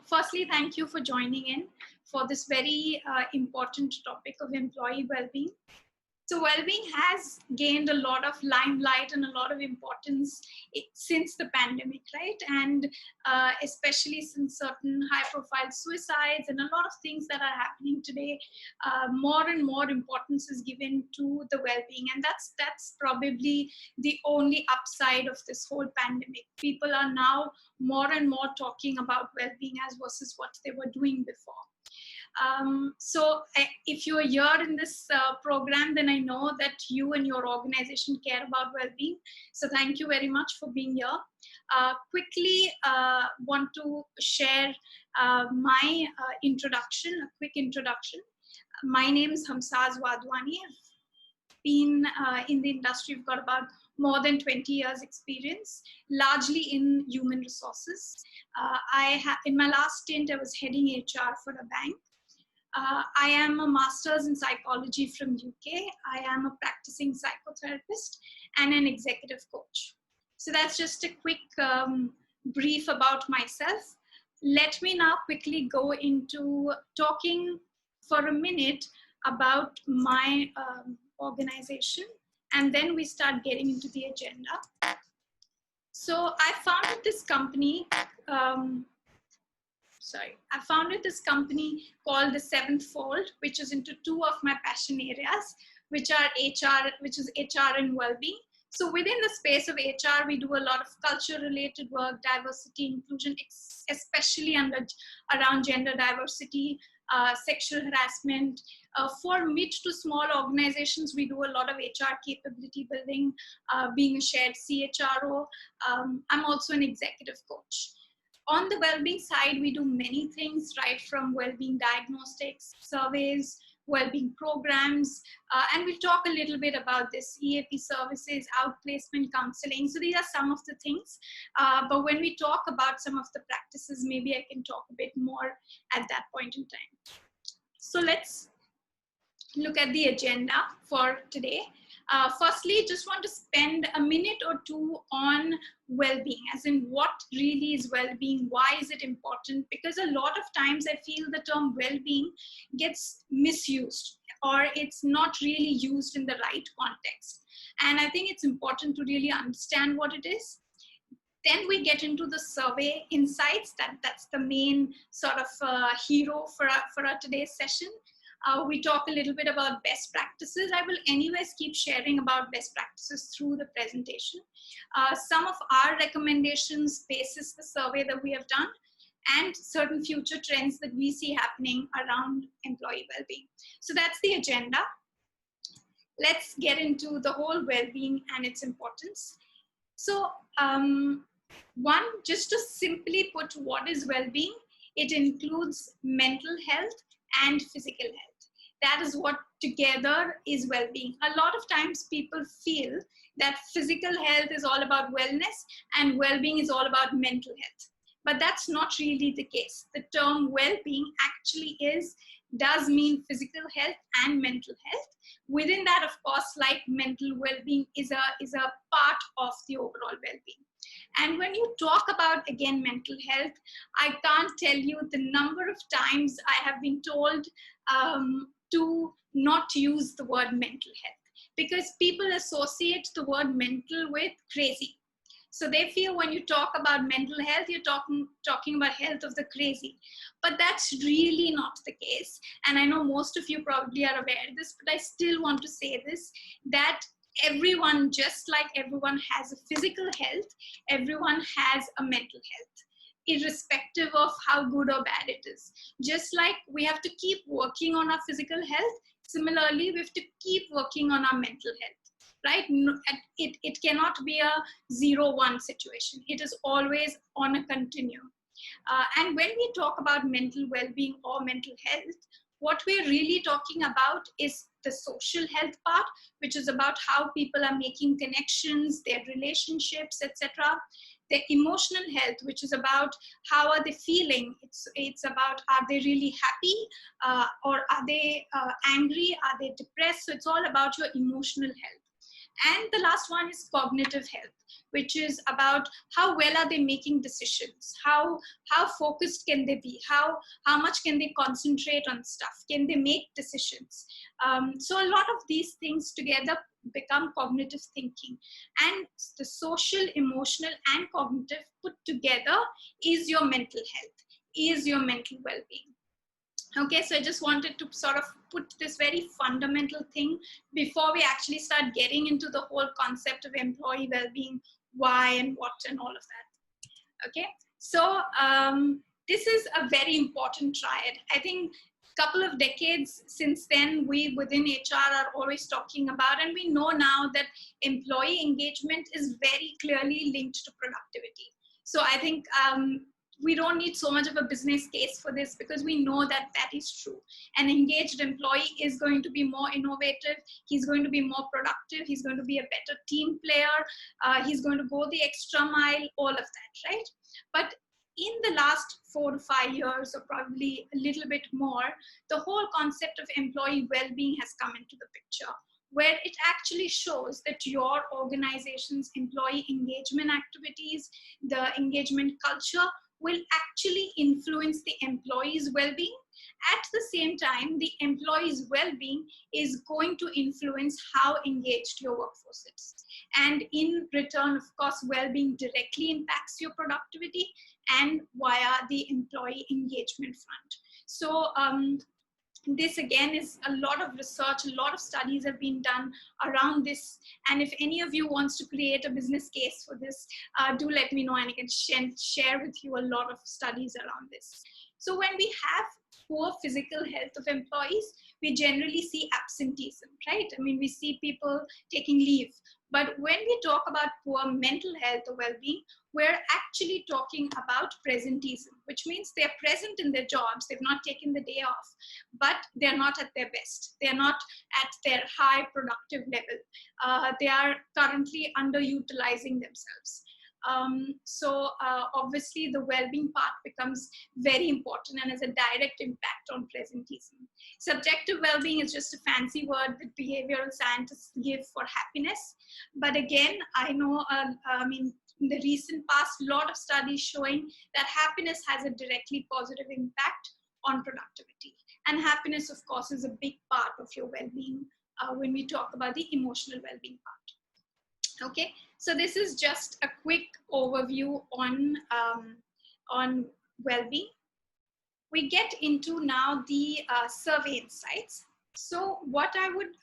Firstly, thank you for joining in for this very important topic of employee well-being. So well-being has gained a lot of limelight and a lot of importance since the pandemic, right? And especially since certain high-profile suicides and a lot of things that are happening today, more and more importance is given to the well-being, and that's probably the only upside of this whole pandemic. People are now more and more talking about well-being as versus what they were doing before. If you are here in this program, then I know that you and your organization care about well-being. So thank you very much for being here. Quickly want to share my introduction, a quick introduction. My name is Hamsaz Wadwani. I've been in the industry. I've got about more than 20 years experience, largely in human resources. In my last stint, I was heading HR for a bank. I am a master's in psychology from UK. I am a practicing psychotherapist and an executive coach. So that's just a quick brief about myself. Let me now quickly go into talking for a minute about my organization, and then we start getting into the agenda. So I founded this company I founded this company called The Seventh Fold, which is into two of my passion areas, which are HR, which is HR and well-being. So within the space of HR, we do a lot of culture-related work, diversity, inclusion, especially around gender diversity, sexual harassment. For mid to small organizations, we do a lot of HR capability building, being a shared CHRO. I'm also an executive coach. On the well-being side, we do many things, right from well-being diagnostics, surveys, well-being programs, and we'll talk a little bit about this, EAP services, outplacement counseling. So these are some of the things, but when we talk about some of the practices, maybe I can talk a bit more at that point in time. So let's look at the agenda for today. Firstly, just want to spend a minute or two on well-being, as in what really is well-being, why is it important? Because a lot of times I feel the term well-being gets misused, or it's not really used in the right context. And I think it's important to really understand what it is. Then we get into the survey insights. That's the main sort of hero for our today's session. We talk a little bit about best practices. I will anyways keep sharing about best practices through the presentation. Some of our recommendations basis the survey that we have done, and certain future trends that we see happening around employee well-being. So that's the agenda. Let's get into the whole well-being and its importance. So one, just to simply put what is well-being, it includes mental health and physical health. That is what together is well-being. A lot of times people feel that physical health is all about wellness and well-being is all about mental health. But that's not really the case. The term well-being actually does mean physical health and mental health. Within that, of course, like mental well-being is a part of the overall well-being. And when you talk about, again, mental health, I can't tell you the number of times I have been told to not use the word mental health, because people associate the word mental with crazy. So they feel when you talk about mental health, you're talking about health of the crazy. But that's really not the case. And I know most of you probably are aware of this, but I still want to say this, that everyone, just like everyone has a physical health, everyone has a mental health, irrespective of how good or bad it is. Just like we have to keep working on our physical health, similarly, we have to keep working on our mental health, right? It cannot be a 0-1 situation. It is always on a continuum. And when we talk about mental well-being or mental health, what we're really talking about is the social health part, which is about how people are making connections, their relationships, etc. The emotional health, which is about how are they feeling. It's about, are they really happy, or are they angry, are they depressed? So it's all about your emotional health. And the last one is cognitive health, which is about how well are they making decisions, how focused can they be, how much can they concentrate on stuff, can they make decisions. So a lot of these things together become cognitive thinking, and the social, emotional, and cognitive put together is your mental health, is your mental well-being. Okay, so I just wanted to sort of put this very fundamental thing before we actually start getting into the whole concept of employee well-being, why and what and all of that. Okay, so this is a very important triad. I think a couple of decades since then, we within HR are always talking about, and we know now that employee engagement is very clearly linked to productivity. So I think we don't need so much of a business case for this, because we know that that is true. An engaged employee is going to be more innovative, he's going to be more productive, he's going to be a better team player, he's going to go the extra mile, all of that, right? But in the last 4 to 5 years, or probably a little bit more, the whole concept of employee well-being has come into the picture, where it actually shows that your organization's employee engagement activities, the engagement culture, will actually influence the employee's well-being. At the same time, the employee's well-being is going to influence how engaged your workforce is. And in return, of course, well-being directly impacts your productivity and via the employee engagement front. So this again is a lot of research, a lot of studies have been done around this. And if any of you wants to create a business case for this, do let me know, and I can share with you a lot of studies around this. So when we have poor physical health of employees, we generally see absenteeism, right? I mean, we see people taking leave. But when we talk about poor mental health or well-being, we're actually talking about presenteeism, which means they're present in their jobs, they've not taken the day off, but they're not at their best. They're not at their high productive level. They are currently underutilizing themselves. So obviously the well-being part becomes very important and has a direct impact on presenteeism. Subjective well-being is just a fancy word that behavioral scientists give for happiness. But again, I know, in the recent past, a lot of studies showing that happiness has a directly positive impact on productivity. And happiness, of course, is a big part of your well-being when we talk about the emotional well-being part. Okay, so this is just a quick overview on well-being. We get into now the survey insights. So what I would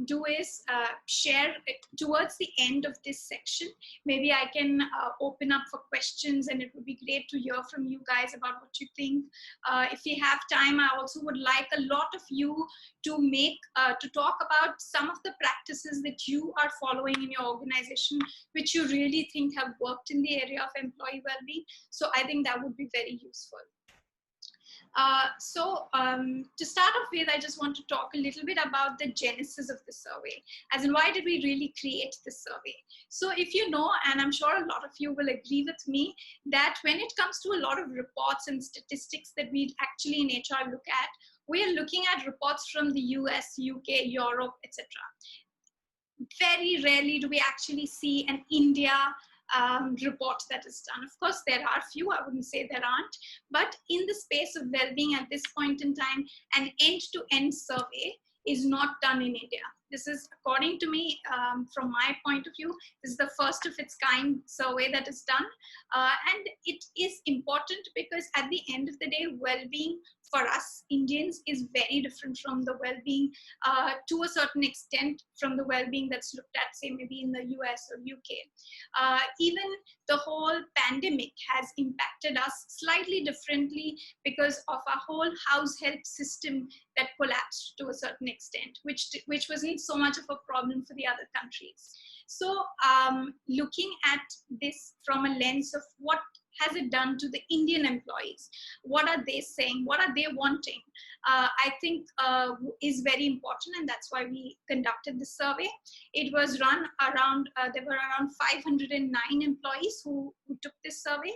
do is share towards the end of this section. Maybe I can open up for questions, and it would be great to hear from you guys about what you think. If we have time, I also would like a lot of you to talk about some of the practices that you are following in your organization, which you really think have worked in the area of employee well-being. So I think that would be very useful. To start off with, I just want to talk a little bit about the genesis of the survey, as in why did we really create this survey. So if you know, and I'm sure a lot of you will agree with me, that when it comes to a lot of reports and statistics that we actually in HR look at, we are looking at reports from the US, UK, Europe, etc. Very rarely do we actually see an India report that is done. Of course, there are few, I wouldn't say there aren't, but in the space of well-being at this point in time, an end-to-end survey is not done in India. This is, according to me, from my point of view, this is the first of its kind survey that is done. And it is important because at the end of the day, well-being for us Indians is very different from the well-being, to a certain extent, from the well-being that's looked at, say, maybe in the US or UK. Even the whole pandemic has impacted us slightly differently because of our whole house health system that collapsed to a certain extent, which wasn't so much of a problem for the other countries. So looking at this from a lens of what has it done to the Indian employees? What are they saying? What are they wanting? I think is very important, and that's why we conducted the survey. It was run around, there were around 509 employees who took this survey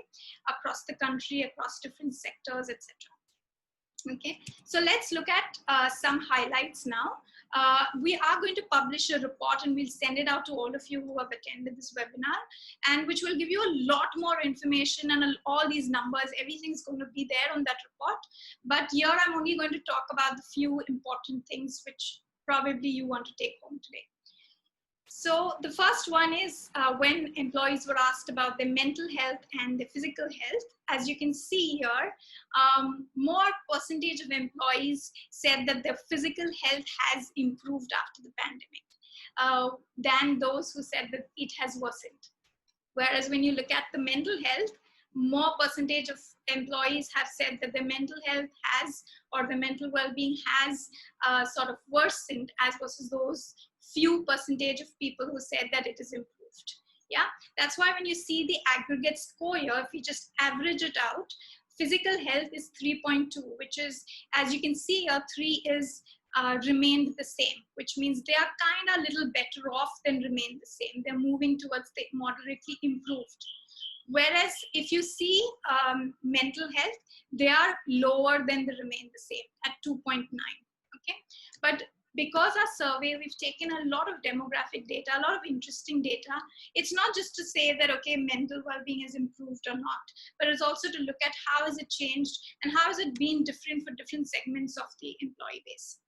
across the country, across different sectors, etc. Okay, so let's look at some highlights now. We are going to publish a report and we'll send it out to all of you who have attended this webinar, and which will give you a lot more information and all these numbers. Everything's going to be there on that report. But here I'm only going to talk about the few important things which probably you want to take home today. So the first one is when employees were asked about their mental health and their physical health. As you can see here, more percentage of employees said that their physical health has improved after the pandemic than those who said that it has worsened. Whereas when you look at the mental health, more percentage of employees have said that their mental health has, or the mental well-being has sort of worsened, as versus those few percentage of people who said that it is improved. Yeah, that's why when you see the aggregate score here, if you just average it out, physical health is 3.2, which is, as you can see here, 3 is remained the same, which means they are kind of a little better off than remain the same. They're moving towards the moderately improved. Whereas if you see mental health, they are lower than the remain the same at 2.9. Okay, but because our survey, we've taken a lot of demographic data, a lot of interesting data. It's not just to say that, okay, mental well-being has improved or not, but it's also to look at how has it changed and how has it been different for different segments of the employee base.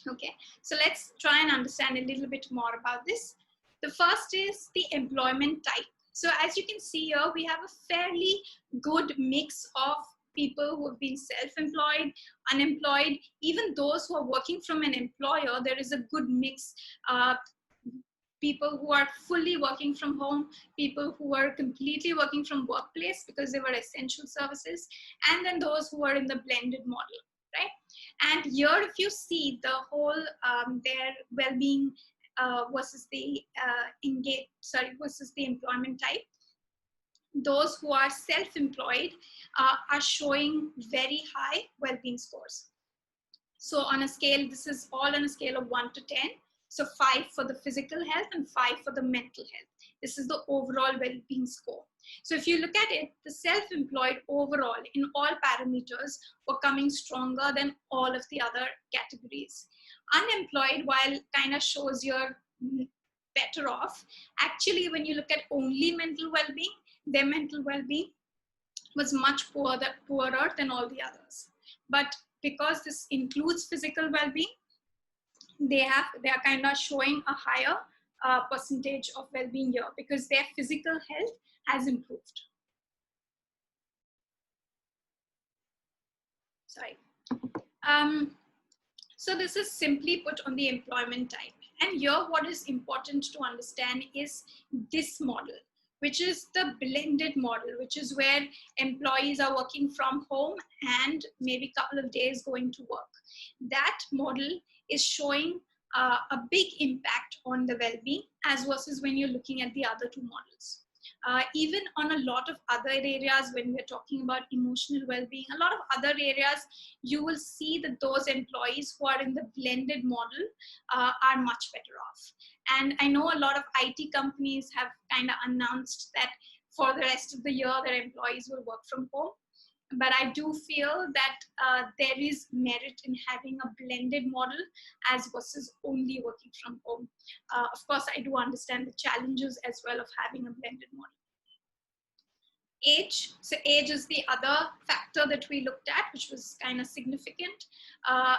Okay, so let's try and understand a little bit more about this. The first is the employment type. So as you can see here, we have a fairly good mix of people who have been self-employed, unemployed, even those who are working from an employer. There is a good mix. People who are fully working from home, people who are completely working from workplace because they were essential services, and then those who are in the blended model, right? And here, if you see the whole their well-being versus the versus the employment type, those who are self-employed are showing very high well-being scores. So on a scale, this is all on a scale of 1 to 10. So 5 for the physical health and 5 for the mental health. This is the overall well-being score. So if you look at it, the self-employed overall in all parameters were coming stronger than all of the other categories. Unemployed, while kind of shows you're better off, actually when you look at only mental well-being, their mental well-being was much poorer than all the others. But because this includes physical well-being, they are kind of showing a higher percentage of well-being here because their physical health has improved. Sorry. So this is simply put on the employment type. And here what is important to understand is this model, which is the blended model, which is where employees are working from home and maybe a couple of days going to work. That model is showing a big impact on the well-being as versus when you're looking at the other two models. Even on a lot of other areas, when we're talking about emotional well-being, a lot of other areas, you will see that those employees who are in the blended model are much better off. And I know a lot of IT companies have kind of announced that for the rest of the year, their employees will work from home. But I do feel that there is merit in having a blended model as versus only working from home. Of course, I do understand the challenges as well of having a blended model. Age. So age is the other factor that we looked at, which was kind of significant.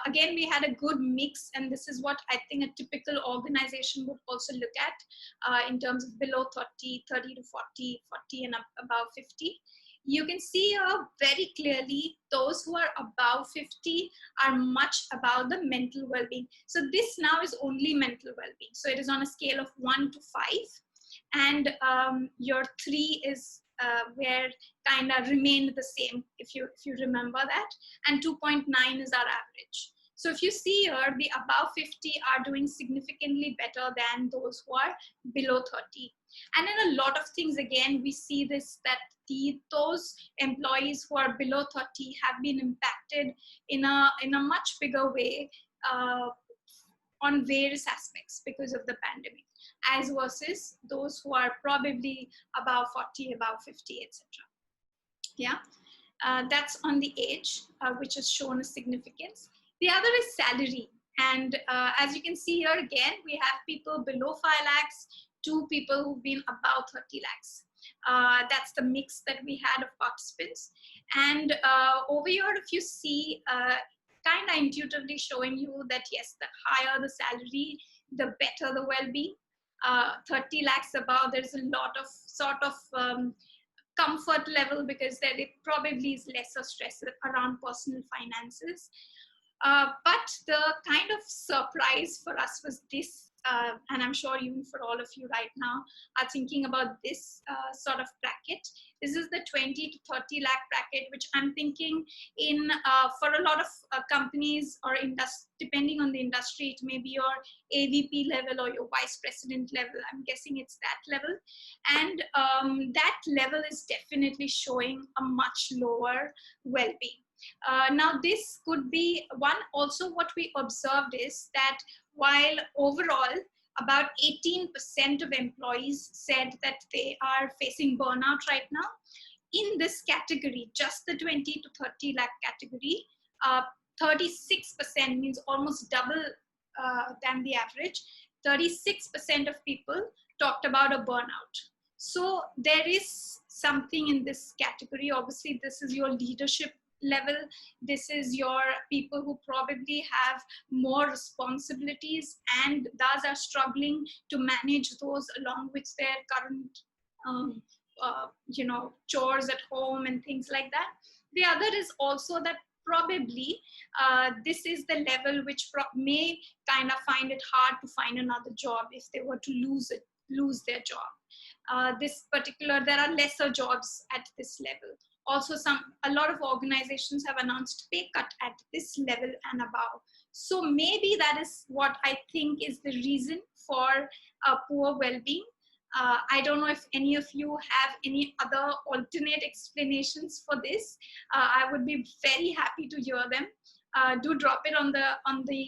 Again, we had a good mix, and this is what I think a typical organization would also look at in terms of below 30, 30 to 40, 40 and above 50. You can see very clearly those who are above 50 are much about the mental well-being. So this now is only mental well-being. So it is on a scale of 1 to 5. And your 3 is where kind of remained the same, if you remember that. And 2.9 is our average. So if you see here, the above 50 are doing significantly better than those who are below 30. And in a lot of things, again, we see this, that those employees who are below 30 have been impacted in a much bigger way on various aspects because of the pandemic, as versus those who are probably above 40, above 50, etc. Yeah. That's on the age, which is shown as significance. The other is salary. And as you can see here again, we have people below 5 lakhs to people who've been above 30 lakhs. That's the mix that we had of participants. And over here, if you see, kind of intuitively showing you that yes, the higher the salary, the better the well-being. 30 lakhs above, there's a lot of sort of comfort level because there it probably is lesser stress around personal finances. But the kind of surprise for us was this, and I'm sure even for all of you right now are thinking about this sort of bracket. This is the 20 to 30 lakh bracket, which I'm thinking in for a lot of companies or depending on the industry, it may be your AVP level or your vice president level. I'm guessing it's that level. And that level is definitely showing a much lower well-being. Now, this could be one. Also, what we observed is that while overall about 18% of employees said that they are facing burnout right now, in this category, just the 20 to 30 lakh category, 36% means almost double than the average. 36% of people talked about a burnout. So there is something in this category. Obviously, this is your leadership level. This is your people who probably have more responsibilities and thus are struggling to manage those along with their current chores at home and things like that. The other is also that probably this is the level which may kind of find it hard to find another job if they were to lose their job. There are lesser jobs at this level. Also, a lot of organizations have announced pay cut at this level and above. So maybe that is what I think is the reason for poor well-being. I don't know if any of you have any other alternate explanations for this. I would be very happy to hear them. Do drop it on the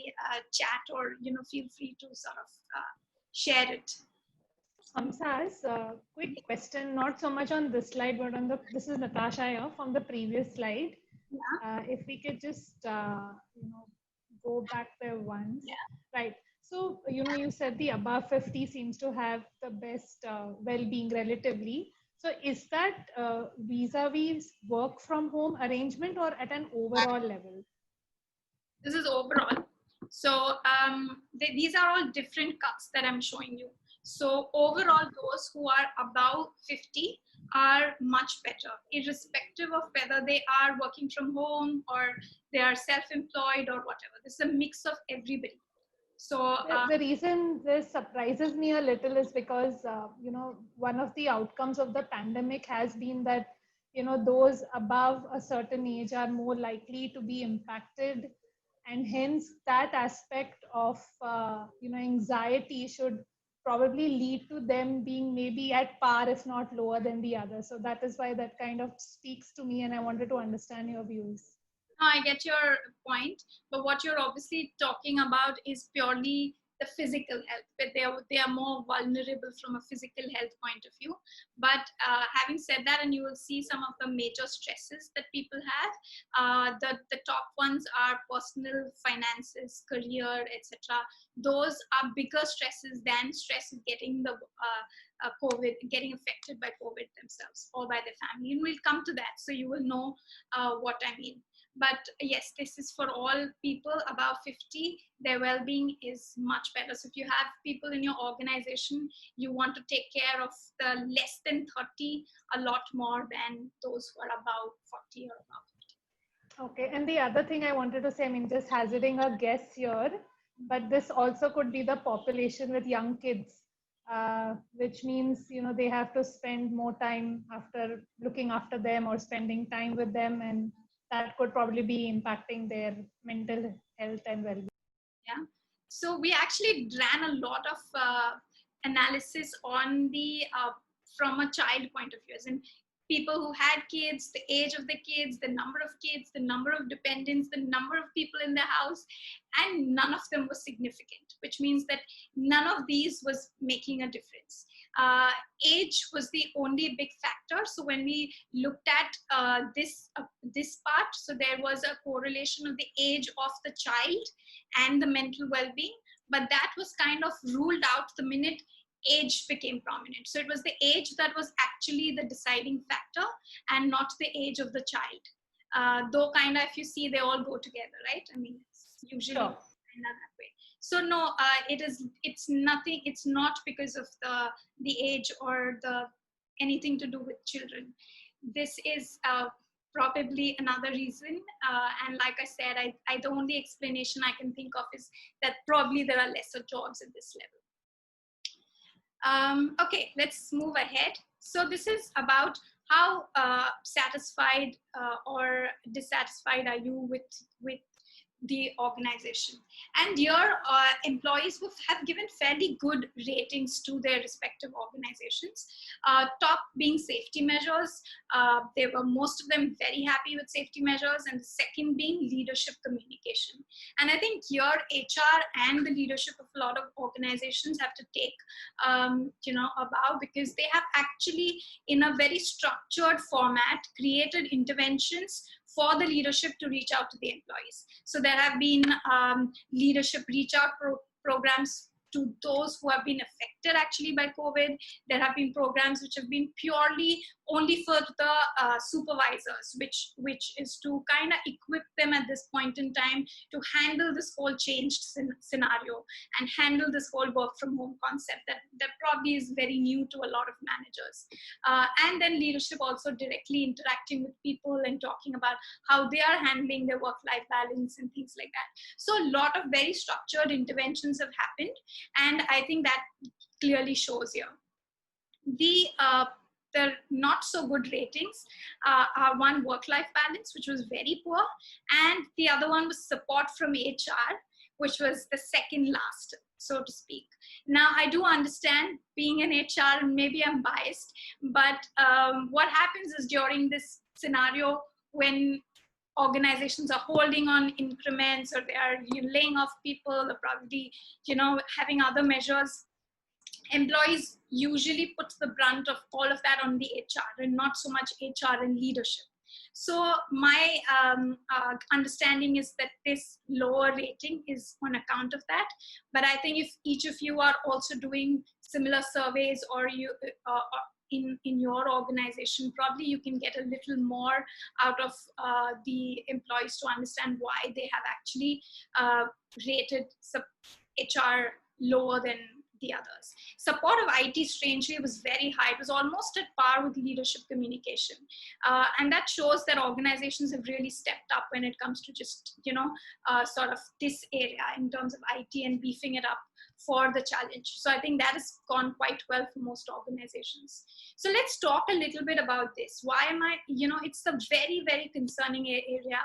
chat, or feel free to sort of share it. Saz, quick question, not so much on this slide, but this is Natasha here from the previous slide. Yeah. If we could just, go back there once. Yeah. Right. So, you said the above 50 seems to have the best well-being relatively. So is that vis-a-vis work from home arrangement or at an overall level? This is overall. So these are all different cuts that I'm showing you. So overall, those who are above 50 are much better, irrespective of whether they are working from home or they are self-employed or whatever. This is a mix of everybody. So the reason this surprises me a little is because, one of the outcomes of the pandemic has been that, those above a certain age are more likely to be impacted. And hence that aspect of, anxiety should probably lead to them being maybe at par, if not lower than the other. So that is why that kind of speaks to me, and I wanted to understand your views. I get your point, but what you're obviously talking about is purely the physical health, but they are more vulnerable from a physical health point of view. But having said that, and you will see some of the major stresses that people have. The top ones are personal finances, career, etc. Those are bigger stresses than stress of getting the COVID, getting affected by COVID themselves or by their family. And we'll come to that, so you will know what I mean. But yes, this is for all people above 50. Their well-being is much better. So if you have people in your organization, you want to take care of the less than 30 a lot more than those who are above 40 or above 50. Okay, and the other thing I wanted to say, I mean, just hazarding a guess here, but this also could be the population with young kids, which means, they have to spend more time after looking after them or spending time with them, and that could probably be impacting their mental health and well-being. Yeah. So we actually ran a lot of analysis on the from a child point of view, as in people who had kids, the age of the kids, the number of dependents, the number of people in the house, and none of them was significant, which means that none of these was making a difference. Age was the only big factor. So when we looked at this part, so there was a correlation of the age of the child and the mental well-being, but that was kind of ruled out the minute age became prominent. So it was the age that was actually the deciding factor and not the age of the child. Though kind of, if you see, they all go together, right? I mean, it's usually Sure. kind of that way. So no, it's nothing. It's not because of the age or anything to do with children. This is probably another reason. And like I said, the only explanation I can think of is that probably there are lesser jobs at this level. Okay, let's move ahead. So this is about how satisfied or dissatisfied are you with the organization. And your employees have given fairly good ratings to their respective organizations. Top being safety measures. They were, most of them, very happy with safety measures, and the second being leadership communication. And I think your HR and the leadership of a lot of organizations have to take a bow, because they have actually, in a very structured format, created interventions for the leadership to reach out to the employees. So there have been leadership reach out programs to those who have been affected actually by COVID. There have been programs which have been purely only for the supervisors, which is to kind of equip them at this point in time to handle this whole changed scenario and handle this whole work from home concept that probably is very new to a lot of managers. And then leadership also directly interacting with people and talking about how they are handling their work-life balance and things like that. So a lot of very structured interventions have happened, and I think that clearly shows here. The not so good ratings are one, work-life balance, which was very poor, and the other one was support from HR, which was the second last, so to speak. Now, I do understand being an HR, and maybe I'm biased, but what happens is during this scenario, when organizations are holding on increments, or they are laying off people, or probably having other measures, employees usually put the brunt of all of that on the HR, and not so much HR and leadership. So my understanding is that this lower rating is on account of that. But I think if each of you are also doing similar surveys, or you in your organization, probably you can get a little more out of the employees to understand why they have actually rated HR lower than the others. Support of IT, strangely, was very high. It was almost at par with leadership communication. And that shows that organizations have really stepped up when it comes to just, sort of this area in terms of IT and beefing it up for the challenge. So I think that has gone quite well for most organizations. So let's talk a little bit about this. Why am I, it's a very, very concerning area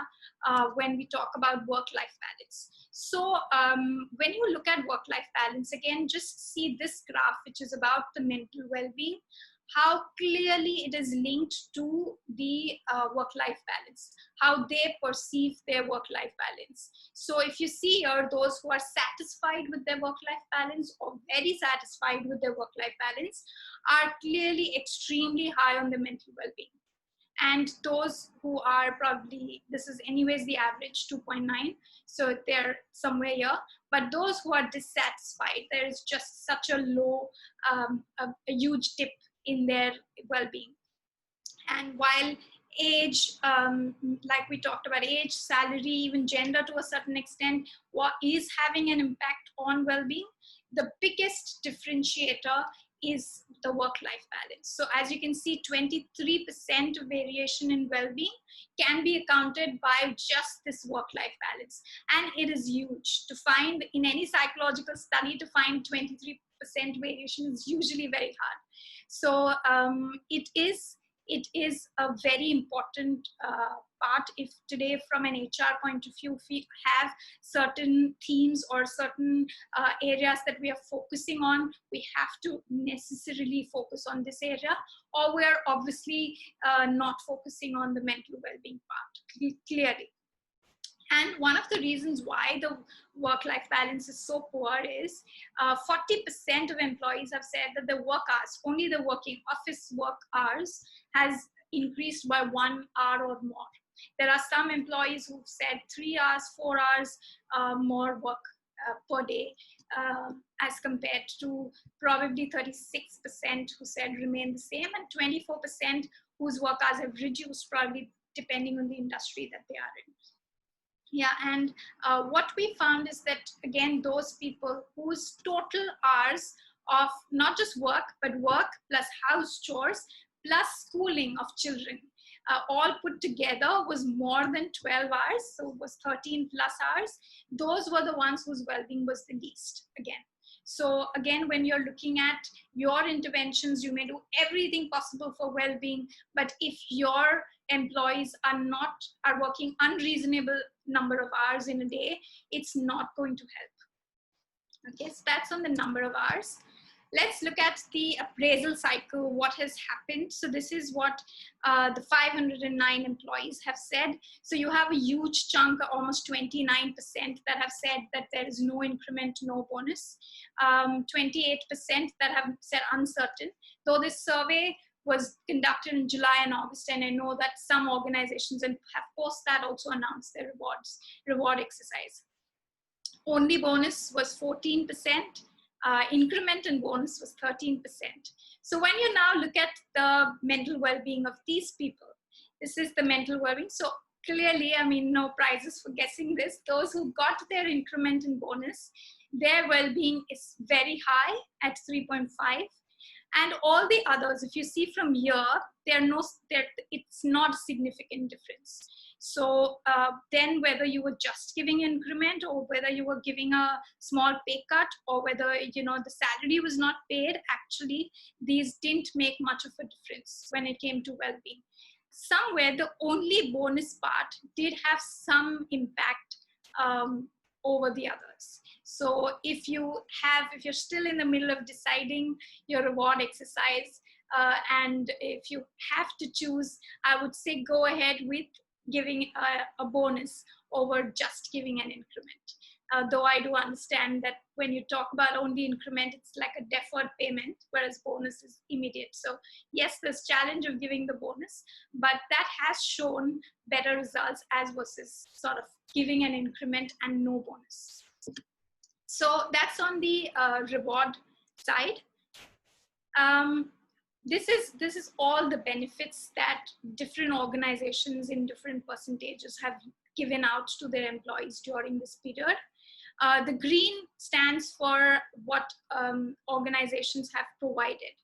when we talk about work-life balance. So when you look at work-life balance, again, just see this graph, which is about the mental well-being, how clearly it is linked to the work-life balance, how they perceive their work-life balance. So if you see here, those who are satisfied with their work-life balance or very satisfied with their work-life balance are clearly extremely high on the mental well-being. And those who are probably, this is anyways the average, 2.9, so they're somewhere here. But those who are dissatisfied, there is just such a low, a huge dip in their well-being. And while age, like we talked about, age, salary, even gender to a certain extent, what is having an impact on well-being, the biggest differentiator is the work-life balance. So as you can see, 23% of variation in well-being can be accounted by just this work-life balance. And it is huge. To find, in any psychological study, to find 23% variation is usually very hard. So it is a very important part. If today, from an HR point of view, if we have certain themes or certain areas that we are focusing on, we have to necessarily focus on this area, or we're obviously not focusing on the mental well-being part, clearly. And one of the reasons why the work-life balance is so poor is 40% of employees have said that the work hours, only the working office work hours, has increased by 1 hour or more. There are some employees who've said 3 hours, 4 hours more work per day, as compared to probably 36% who said remain the same, and 24% whose work hours have reduced, probably depending on the industry that they are in. Yeah, and what we found is that, again, those people whose total hours of not just work, but work plus house chores plus schooling of children, all put together was more than 12 hours, so it was 13 plus hours. Those were the ones whose well-being was the least, again. So again, when you're looking at your interventions, you may do everything possible for well-being, but if your employees are working unreasonable number of hours in a day, it's not going to help. Okay, so that's on the number of hours. Let's look at the appraisal cycle, what has happened. So this is what the 509 employees have said. So you have a huge chunk, almost 29%, that have said that there is no increment, no bonus. 28% that have said uncertain, though this survey was conducted in July and August, and I know that some organizations have post that also announced their reward exercise. Only bonus was 14%. Increment and bonus was 13%. So when you now look at the mental well-being of these people, this is the mental well-being. So clearly, I mean, no prizes for guessing this. Those who got their increment and bonus, their well-being is very high at 3.5. And all the others, if you see from here, it's not a significant difference. So then whether you were just giving increment, or whether you were giving a small pay cut, or whether the salary was not paid, actually these didn't make much of a difference when it came to well-being. Somewhere the only bonus part did have some impact over the others. So if you're still in the middle of deciding your reward exercise, and if you have to choose, I would say go ahead with giving a bonus over just giving an increment. Though I do understand that when you talk about only increment, it's like a deferred payment, whereas bonus is immediate. So yes, there's challenge of giving the bonus, but that has shown better results as versus sort of giving an increment and no bonus. So that's on the reward side. This is all the benefits that different organizations in different percentages have given out to their employees during this period. The green stands for what organizations have provided.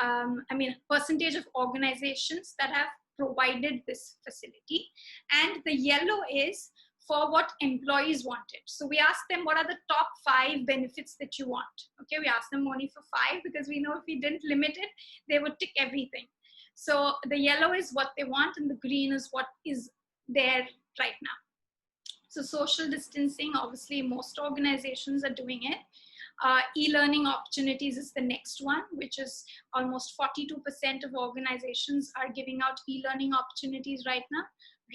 I mean, percentage of organizations that have provided this facility. And the yellow is for what employees wanted. So we asked them, what are the top 5 benefits that you want? Okay, we asked them only for 5, because we know if we didn't limit it, they would tick everything. So the yellow is what they want, and the green is what is there right now. So social distancing, obviously most organizations are doing it. E-learning opportunities is the next one, which is almost 42% of organizations are giving out e-learning opportunities right now.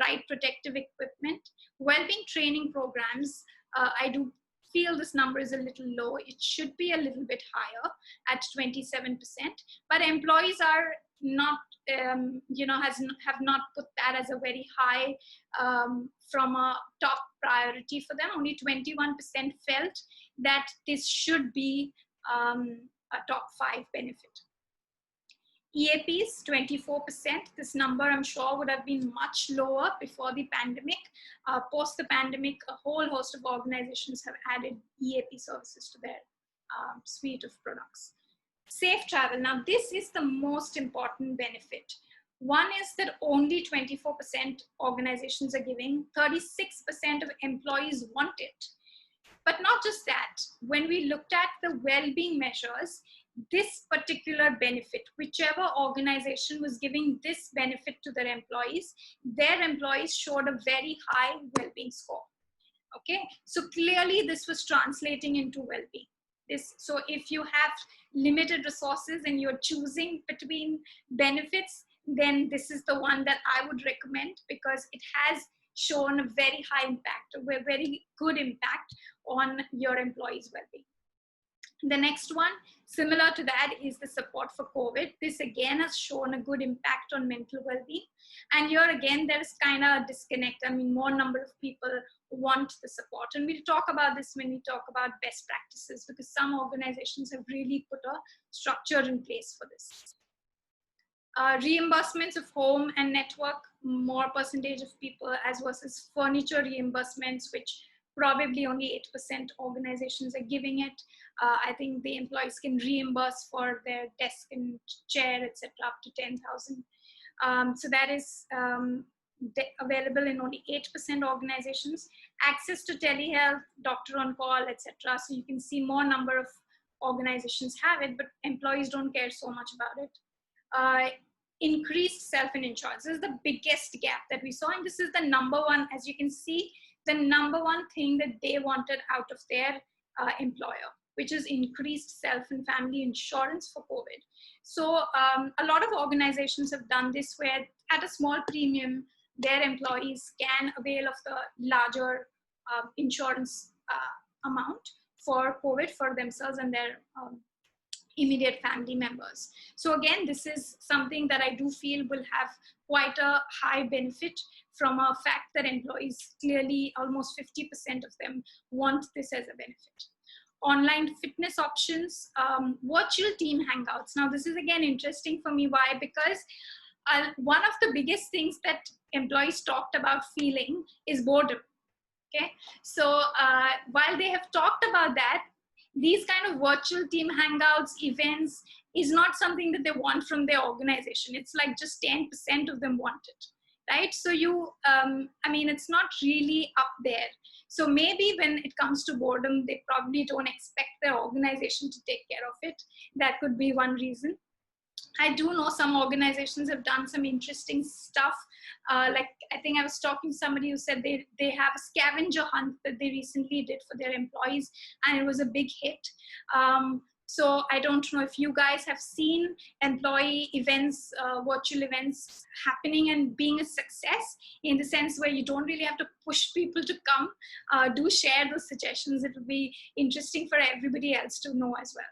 Right protective equipment, well-being training programs. I do feel this number is a little low. It should be a little bit higher at 27%, but employees are not, have not put that as a very high from a top priority for them. Only 21% felt that this should be a top 5 benefit. EAPs, 24%. This number, I'm sure, would have been much lower before the pandemic. Post the pandemic, a whole host of organizations have added EAP services to their suite of products. Safe travel. Now, this is the most important benefit. One is that only 24% organizations are giving, 36% of employees want it. But not just that, when we looked at the well-being measures, this particular benefit, whichever organization was giving this benefit to their employees showed a very high well-being score. Okay, so clearly this was translating into well-being. So if you have limited resources and you're choosing between benefits, then this is the one that I would recommend, because it has shown a very high impact, a very good impact on your employees' well-being. The next one, similar to that, is the support for COVID. This again has shown a good impact on mental well-being. And here again, there's kind of a disconnect. I mean, more number of people want the support. And we'll talk about this when we talk about best practices, because some organizations have really put a structure in place for this. Reimbursements of home and network, more percentage of people, as versus furniture reimbursements, which probably only 8% organizations are giving it. I think the employees can reimburse for their desk and chair, etc., up to 10,000. So that is available in only 8% organizations. Access to telehealth, doctor on call, etc. So you can see more number of organizations have it, but employees don't care so much about it. Increased self-insurance. This is the biggest gap that we saw, and this is the number one, as you can see, the number one thing that they wanted out of their employer, which is increased self and family insurance for COVID. So a lot of organizations have done this, where at a small premium, their employees can avail of the larger insurance amount for COVID for themselves and their immediate family members. So again, this is something that I do feel will have quite a high benefit from a fact that employees, clearly almost 50% of them want this as a benefit. Online fitness options, virtual team hangouts. Now this is again interesting for me. Why? Because one of the biggest things that employees talked about feeling is boredom. Okay, so while they have talked about that, these kind of virtual team hangouts, events, is not something that they want from their organization. It's like just 10% of them want it, right? So I mean, it's not really up there. So maybe when it comes to boredom, they probably don't expect their organization to take care of it. That could be one reason. I do know some organizations have done some interesting stuff. Like I think I was talking to somebody who said they have a scavenger hunt that they recently did for their employees, and it was a big hit. So I don't know if you guys have seen employee events, virtual events happening and being a success, in the sense where you don't really have to push people to come. Do share those suggestions. It will be interesting for everybody else to know as well.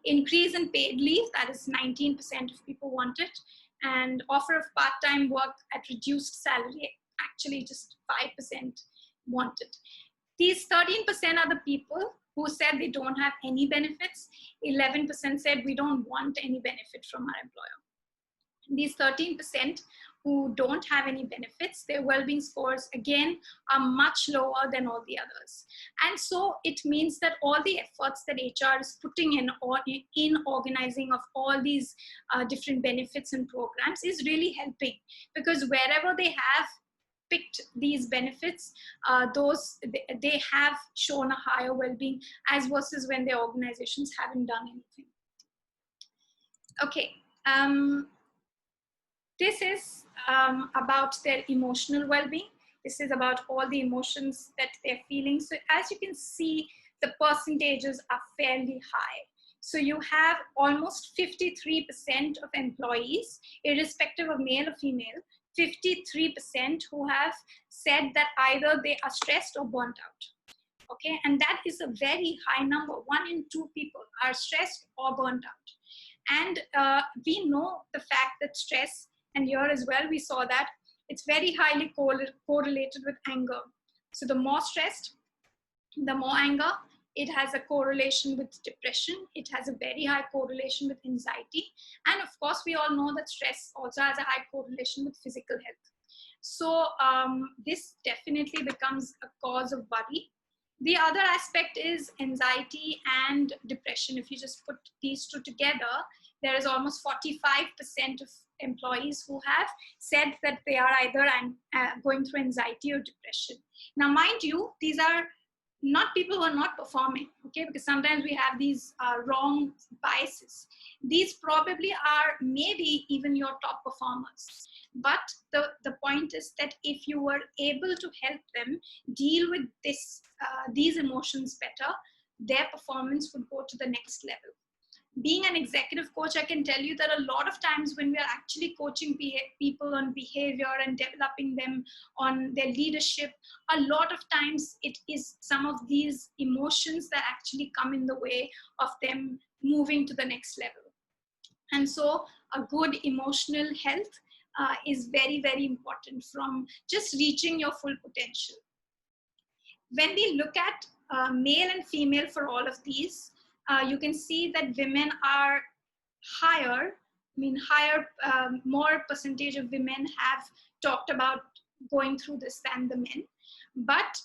Increase in paid leave, that is 19% of people want it, and offer of part-time work at reduced salary, actually just 5% want it. These 13% are the people who said they don't have any benefits. 11% said we don't want any benefit from our employer. These 13% who don't have any benefits, their well-being scores again are much lower than all the others. And so it means that all the efforts that HR is putting in organizing of all these different benefits and programs is really helping, because wherever they have picked these benefits, they have shown a higher well-being as versus when their organizations haven't done anything. Okay. This is about their emotional well-being. This is about all the emotions that they're feeling. So as you can see, the percentages are fairly high. So you have almost 53% of employees, irrespective of male or female, 53% who have said that either they are stressed or burnt out. Okay, and that is a very high number. 1 in 2 people are stressed or burnt out. And we know the fact that stress, and here as well, we saw that it's very highly correlated with anger. So the more stressed, the more anger. It has a correlation with depression. It has a very high correlation with anxiety. And of course, we all know that stress also has a high correlation with physical health. So this definitely becomes a cause of worry. The other aspect is anxiety and depression. If you just put these two together, there is almost 45% of employees who have said that they are either going through anxiety or depression. Now, mind you, these are not people who are not performing, okay? Because sometimes we have these wrong biases. These probably are maybe even your top performers. But the point is that if you were able to help them deal with these emotions better, their performance would go to the next level. being an executive coach, I can tell you that a lot of times when we are actually coaching people on behavior and developing them on their leadership, a lot of times it is some of these emotions that actually come in the way of them moving to the next level. And so a good emotional health is very, very important from just reaching your full potential. When we look at male and female for all of these, you can see that women are higher, more percentage of women have talked about going through this than the men. But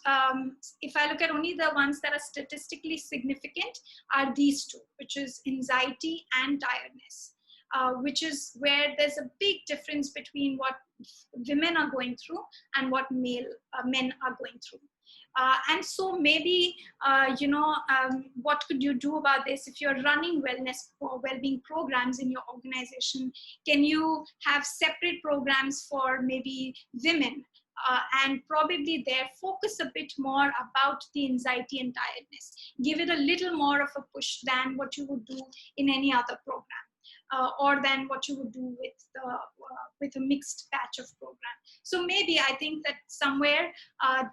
if I look at only the ones that are statistically significant are these two, which is anxiety and tiredness, which is where there's a big difference between what women are going through and what men are going through. And so maybe, what could you do about this? If you're running wellness or well-being programs in your organization, can you have separate programs for maybe women? And probably there focus a bit more about the anxiety and tiredness. Give it a little more of a push than what you would do in any other program. Or than what you would do with a mixed batch of program. So maybe I think that somewhere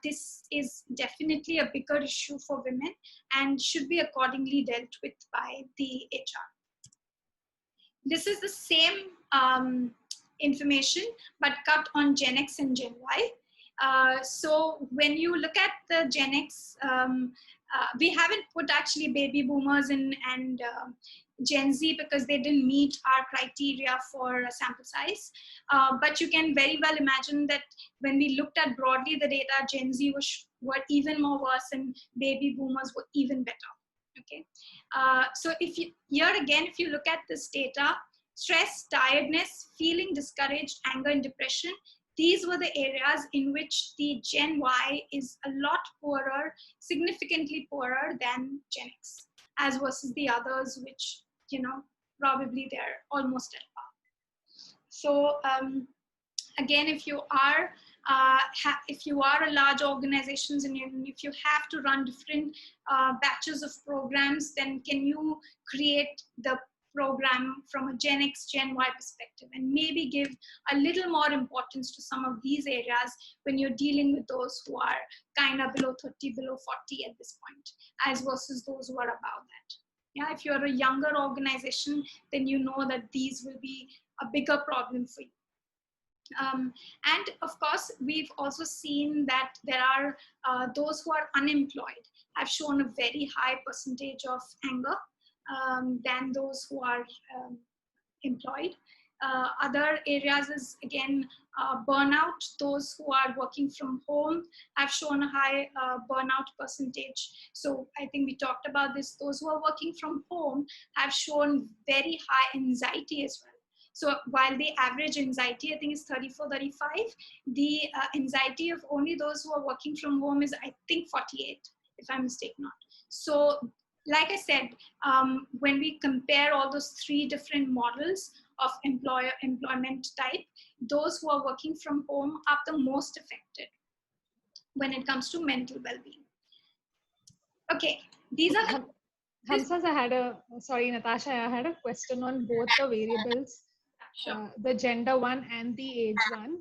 this is definitely a bigger issue for women and should be accordingly dealt with by the HR. This is the same information, but cut on Gen X and Gen Y. So when you look at the Gen X, we haven't put actually baby boomers and Gen Z because they didn't meet our criteria for a sample size. But you can very well imagine that when we looked at broadly the data, Gen Z were even more worse and baby boomers were even better. Okay. So if you look at this data, stress, tiredness, feeling discouraged, anger, and depression, these were the areas in which the Gen Y is a lot poorer, significantly poorer than Gen X, as versus the others, which, probably they're almost at par. So again, if you are a large organization and if you have to run different batches of programs, then can you create the program from a Gen X, Gen Y perspective and maybe give a little more importance to some of these areas when you're dealing with those who are kind of below 30, below 40 at this point, as versus those who are above that. Yeah, if you're a younger organization, then you know that these will be a bigger problem for you. And of course, we've also seen that there are those who are unemployed have shown a very high percentage of anger than those who are employed. Other areas is, again, burnout. Those who are working from home have shown a high burnout percentage. So I think we talked about this. Those who are working from home have shown very high anxiety as well. So while the average anxiety, I think, is 34, 35, the anxiety of only those who are working from home is, I think, 48, if I'm mistaken not. So like I said, when we compare all those three different models of employment type, those who are working from home are the most affected when it comes to mental well-being. Okay, these are Hamsas, Natasha, I had a question on both the variables, sure. The gender one and the age one.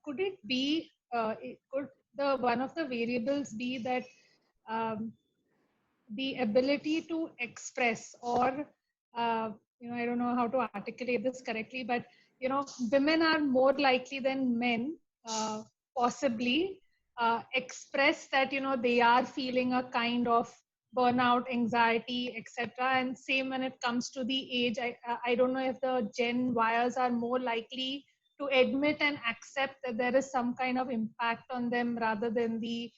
Could it be, could one of the variables be that the ability to express or, I don't know how to articulate this correctly, but, women are more likely than men, possibly, express that, they are feeling a kind of burnout, anxiety, etc. And same when it comes to the age. I don't know if the Gen Yers are more likely to admit and accept that there is some kind of impact on them rather than the,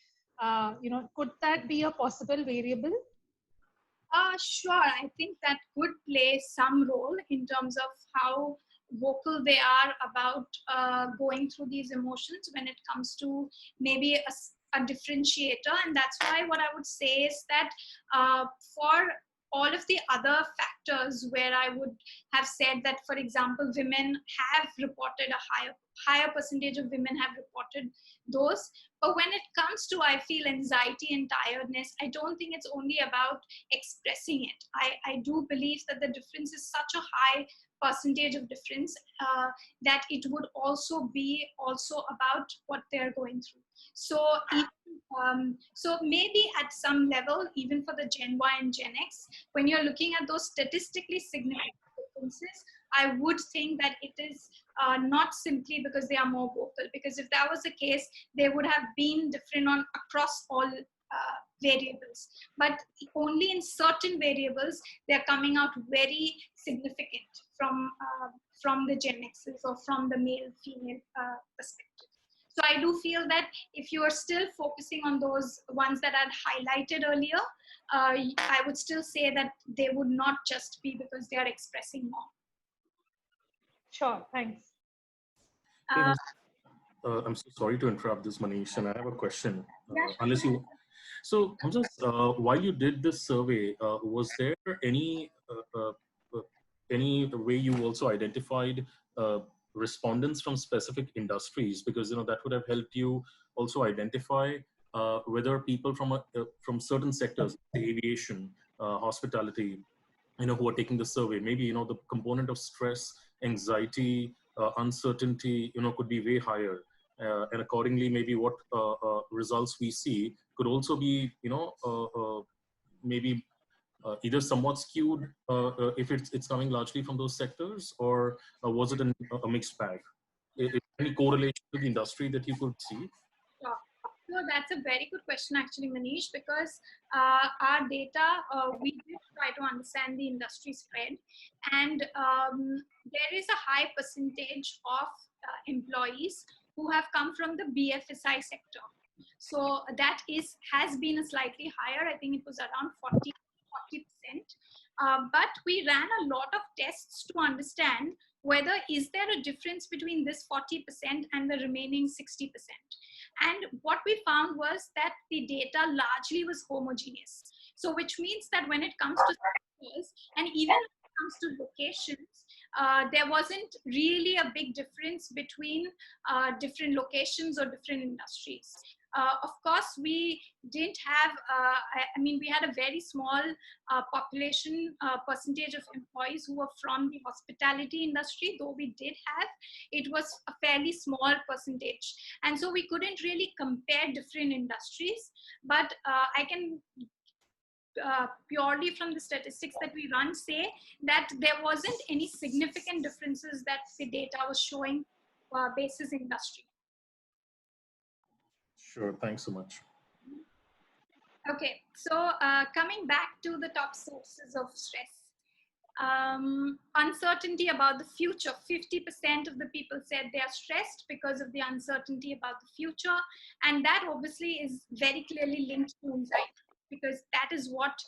could that be a possible variable? Sure. I think that could play some role in terms of how vocal they are about going through these emotions when it comes to maybe a differentiator. And that's why what I would say is that for all of the other factors where I would have said that, for example, women have reported a higher percentage of women have reported those. But when it comes to, I feel, anxiety and tiredness, I don't think it's only about expressing it. I do believe that the difference is such a high percentage of difference that it would also be also about what they're going through. So so maybe at some level, even for the Gen Y and Gen X, when you're looking at those statistically significant differences, I would think that it is not simply because they are more vocal, because if that was the case, they would have been different on across all variables. But only in certain variables, they're coming out very significant from the Gen X's or from the male-female perspective. So I do feel that if you are still focusing on those ones that I highlighted earlier, I would still say that they would not just be because they are expressing more. Sure, thanks. I'm so sorry to interrupt this, Manish, and I have a question. Yeah, sure. Unless you, so while you did this survey, was there any way you also identified respondents from specific industries? Because that would have helped you also identify whether people from certain sectors, aviation, hospitality, who are taking the survey, maybe the component of stress, anxiety, uncertainty, could be way higher. And accordingly, maybe what results we see could also be, maybe either somewhat skewed if it's coming largely from those sectors, or was it a mixed bag? Is any correlation to the industry that you could see? Sure. So that's a very good question, actually, Manish, because our data, we did try to understand the industry spread, and there is a high percentage of employees who have come from the BFSI sector. So that has been a slightly higher. I think it was around 40%. But we ran a lot of tests to understand whether is there a difference between this 40% and the remaining 60%. And what we found was that the data largely was homogeneous. So which means that when it comes to sectors, and even when it comes to locations, there wasn't really a big difference between different locations or different industries. Of course, we didn't have, we had a very small population percentage of employees who were from the hospitality industry, though we did have, it was a fairly small percentage. And so we couldn't really compare different industries, but I can purely from the statistics that we run say that there wasn't any significant differences that the data was showing basis industry. Sure, thanks so much. Okay, so coming back to the top sources of stress. Uncertainty about the future. 50% of the people said they are stressed because of the uncertainty about the future. And that obviously is very clearly linked to anxiety, because that is what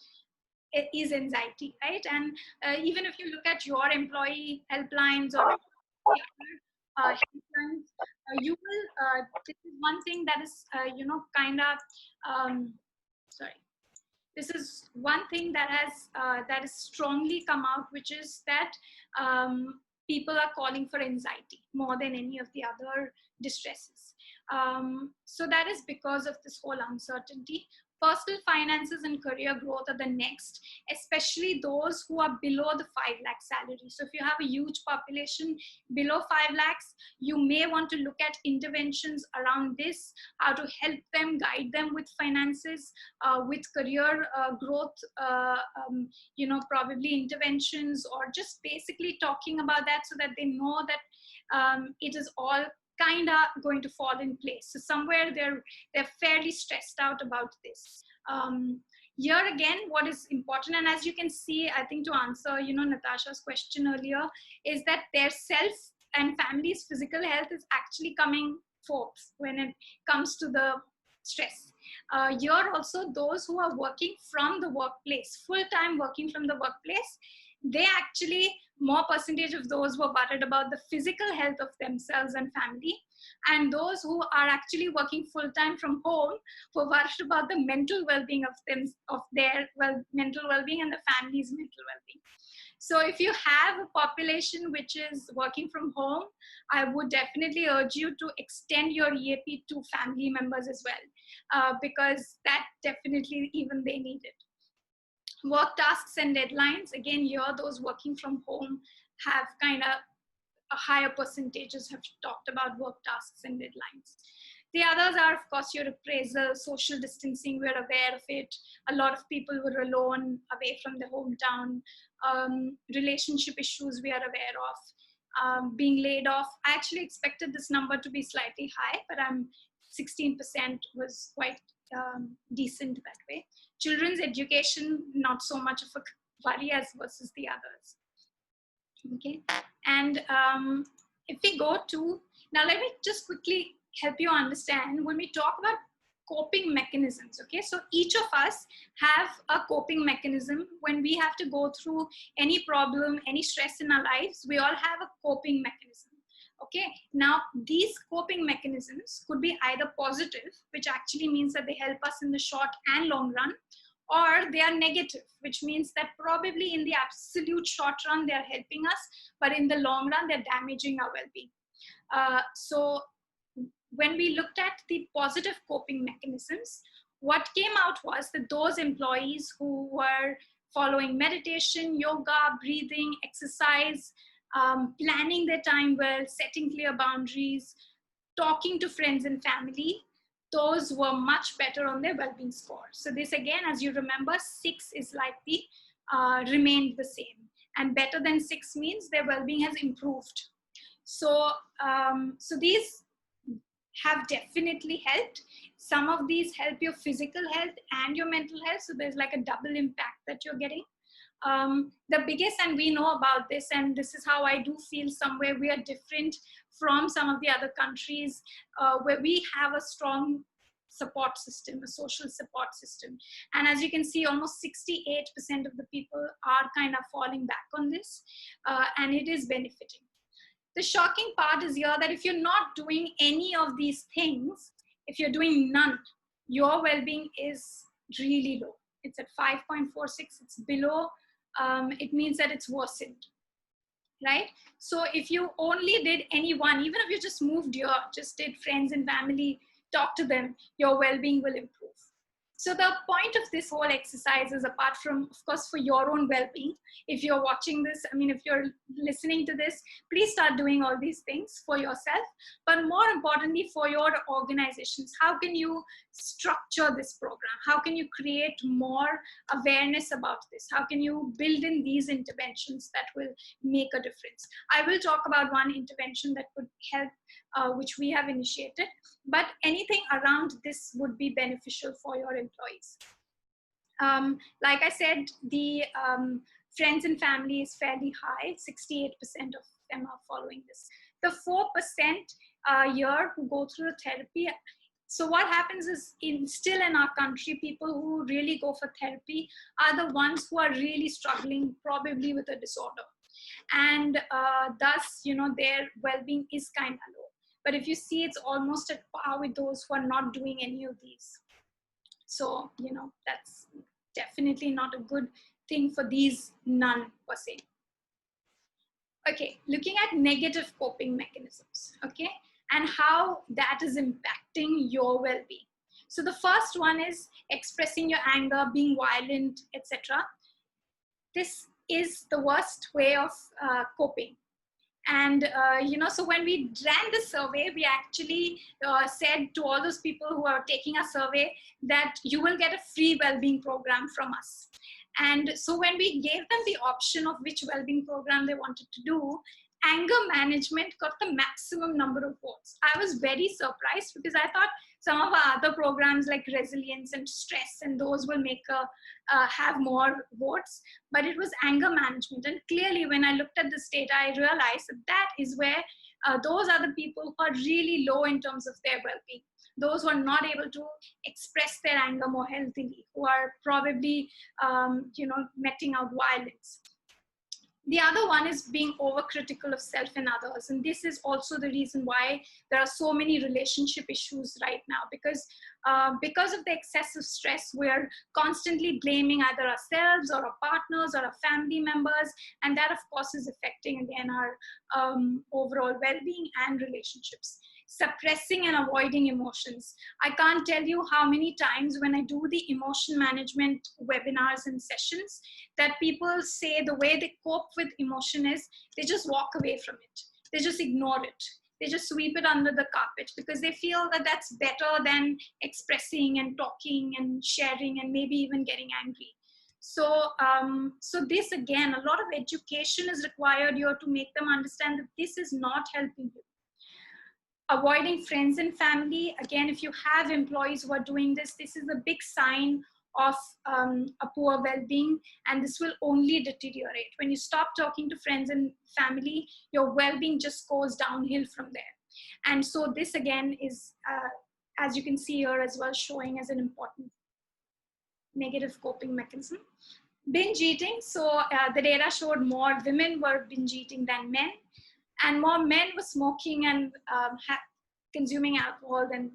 is anxiety, right? And even if you look at your employee helplines or helplines, you will, this is one thing that is, this is one thing that has strongly come out, which is that people are calling for anxiety more than any of the other distresses. So that is because of this whole uncertainty. Personal finances and career growth are the next, especially those who are below the 5 lakh salary. So if you have a huge population below 5 lakhs, you may want to look at interventions around this, how to help them, guide them with finances, with career growth, probably interventions, or just basically talking about that so that they know that it is all kind of going to fall in place. So somewhere they're fairly stressed out about this. Here again, what is important, and as you can see, I think to answer, Natasha's question earlier, is that their self and family's physical health is actually coming forth when it comes to the stress. Here also, those who are working from the workplace, full-time working from the workplace, they actually more percentage of those were worried about the physical health of themselves and family. And those who are actually working full-time from home were worried about the mental well-being of them, of their mental well-being and the family's mental well-being. So if you have a population which is working from home, I would definitely urge you to extend your EAP to family members as well, because that definitely even they need it. Work tasks and deadlines, again, here those working from home have kind of a higher percentages have talked about work tasks and deadlines. The others are, of course, your appraisal, social distancing, we're aware of it. A lot of people were alone, away from their hometown. Relationship issues we are aware of. Being laid off. I actually expected this number to be slightly high, but 16% was quite decent that way. Children's education, not so much of a worry as versus the others. Okay, and if we go to, now let me just quickly help you understand when we talk about coping mechanisms. Okay, so each of us have a coping mechanism when we have to go through any problem, any stress in our lives. We all have a coping mechanism. Okay, now these coping mechanisms could be either positive, which actually means that they help us in the short and long run, or they are negative, which means that probably in the absolute short run, they're helping us, but in the long run, they're damaging our well-being. So when we looked at the positive coping mechanisms, what came out was that those employees who were following meditation, yoga, breathing, exercise, planning their time well, setting clear boundaries, talking to friends and family, those were much better on their well-being score. So this again, as you remember, 6 is likely remained the same, and better than 6 means their well-being has improved. So, so these have definitely helped. Some of these help your physical health and your mental health. So there's like a double impact that you're getting. The biggest, and we know about this, and this is how I do feel somewhere we are different from some of the other countries where we have a strong support system, a social support system. And as you can see, almost 68% of the people are kind of falling back on this, and it is benefiting. The shocking part is here that if you're not doing any of these things, if you're doing none, your well-being is really low. It's at 5.46, it's below. It means that it's worsened, right? So if you only did any one, even if you just moved here, just did friends and family, talk to them, your well-being will improve. So the point of this whole exercise is, apart from, of course, for your own well-being, if you're watching this, I mean, if you're listening to this, please start doing all these things for yourself, but more importantly for your organizations. How can you structure this program? How can you create more awareness about this? How can you build in these interventions that will make a difference? I will talk about one intervention that could help, which we have initiated, but anything around this would be beneficial for your employees. Like I said, the friends and family is fairly high. 68% of them are following this. The 4% here who go through the therapy. So what happens is, still in our country, people who really go for therapy are the ones who are really struggling, probably with a disorder. And thus, you know, their well-being is kind of low. But if you see, it's almost at par with those who are not doing any of these. So, you know, that's definitely not a good thing for these none per se. Okay, looking at negative coping mechanisms, okay, and how that is impacting your well-being. So the first one is expressing your anger, being violent, etc. This is the worst way of coping. And, you know, so when we ran the survey, we actually said to all those people who are taking our survey that you will get a free well-being program from us. And so when we gave them the option of which well-being program they wanted to do, anger management got the maximum number of votes. I was very surprised because I thought some of our other programs like resilience and stress and those will make have more votes, but it was anger management. And clearly when I looked at this data, I realized that that is where those are the people who are really low in terms of their well-being. Those who are not able to express their anger more healthily, who are probably, you know, meting out violence. The other one is being overcritical of self and others. And this is also the reason why there are so many relationship issues right now, because of the excessive stress, we're constantly blaming either ourselves or our partners or our family members. And that, of course, is affecting, again, our overall well-being and relationships. Suppressing and avoiding emotions. I can't tell you how many times when I do the emotion management webinars and sessions that people say the way they cope with emotion is they just walk away from it. They just ignore it. They just sweep it under the carpet because they feel that that's better than expressing and talking and sharing and maybe even getting angry. So, so this, again, a lot of education is required here to make them understand that this is not helping you. Avoiding friends and family. Again, if you have employees who are doing this, this is a big sign of a poor well-being, and this will only deteriorate. When you stop talking to friends and family, your well-being just goes downhill from there. And so this, again, is, as you can see here as well, showing as an important negative coping mechanism. Binge eating. So the data showed more women were binge eating than men, and more men were smoking and consuming alcohol than,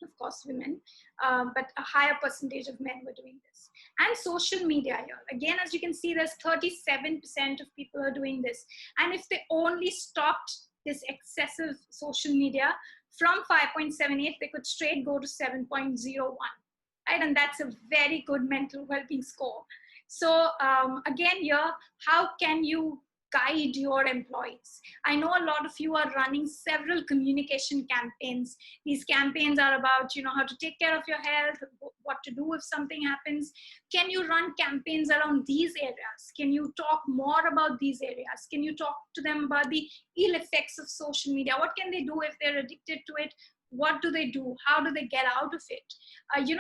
of course, women, but a higher percentage of men were doing this. And social media here. Again, as you can see, there's 37% of people are doing this. And if they only stopped this excessive social media from 5.78, they could straight go to 7.01, right? And that's a very good mental well-being score. So again here, how can you guide your employees? I know a lot of you are running several communication campaigns. These campaigns are about, how to take care of your health, what to do if something happens. Can you run campaigns around these areas? Can you talk more about these areas? Can you talk to them about the ill effects of social media? What can they do if they're addicted to it? What do they do? How do they get out of it?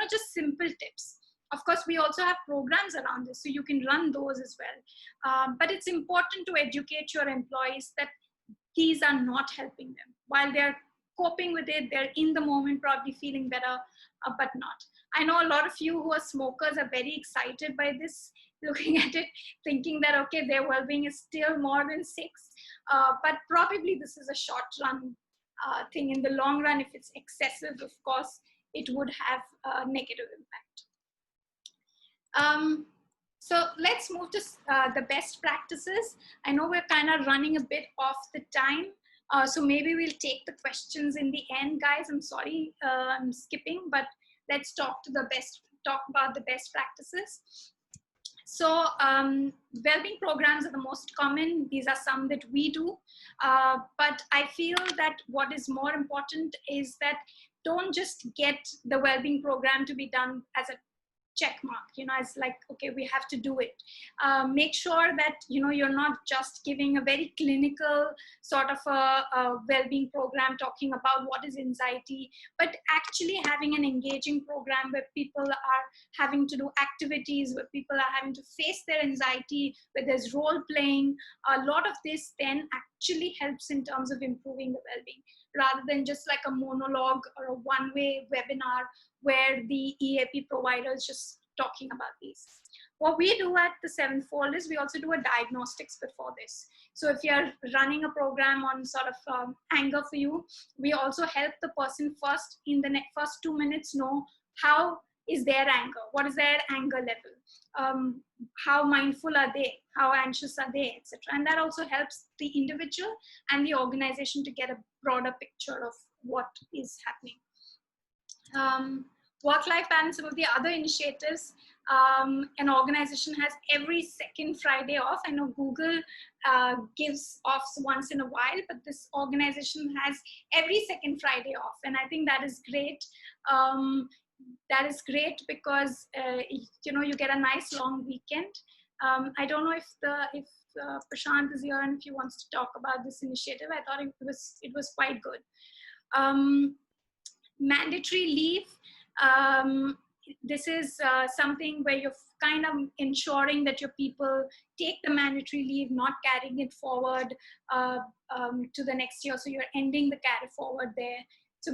Just simple tips. Of course, we also have programs around this, so you can run those as well. But it's important to educate your employees that these are not helping them. While they're coping with it, they're in the moment probably feeling better, but not. I know a lot of you who are smokers are very excited by this, looking at it, thinking that, okay, their well-being is still more than 6, but probably this is a short-run thing. In the long run, if it's excessive, of course, it would have a negative impact. So let's move to the best practices. I know we're kind of running a bit off the time, so maybe we'll take the questions in the end, guys. I'm sorry, I'm skipping, but let's talk about the best practices. So well-being programs are the most common. These are some that we do, but I feel that what is more important is that don't just get the well-being program to be done as a check mark, it's like, okay, we have to do it. Make sure that, you're not just giving a very clinical sort of a well-being program talking about what is anxiety, but actually having an engaging program where people are having to do activities, where people are having to face their anxiety, where there's role playing. A lot of this then actually helps in terms of improving the well-being, rather than just like a monologue or a one-way webinar where the EAP provider is just talking about these. What we do at the Sevenfold is we also do a diagnostics before this. So if you're running a program on sort of anger for you, we also help the person first in the first 2 minutes know how is their anger, what is their anger level, how mindful are they, how anxious are they, etc. And that also helps the individual and the organization to get a broader picture of what is happening. Work-life balance, some of the other initiatives, an organization has every second Friday off. I know Google gives off once in a while, but this organization has every second Friday off. And I think that is great. That is great because, you get a nice long weekend. I don't know if Prashant is here and if he wants to talk about this initiative. I thought it was quite good. Mandatory leave. This is something where you're kind of ensuring that your people take the mandatory leave, not carrying it forward to the next year. So you're ending the carry forward there. So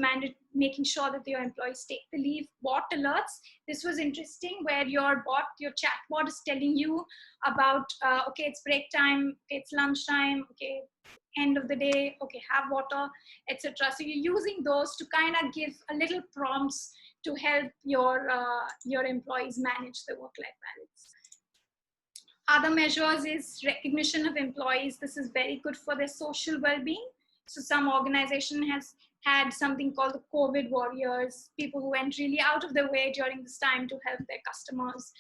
making sure that your employees take the leave. Bot alerts. This was interesting, where your chat bot is telling you about, okay, it's break time, okay, it's lunch time, okay, end of the day, okay, have water, etc. So you're using those to kind of give a little prompts to help your employees manage the work-life balance. Other measures is recognition of employees. This is very good for their social well-being. So some organization has had something called the COVID warriors, people who went really out of their way during this time to help their customers.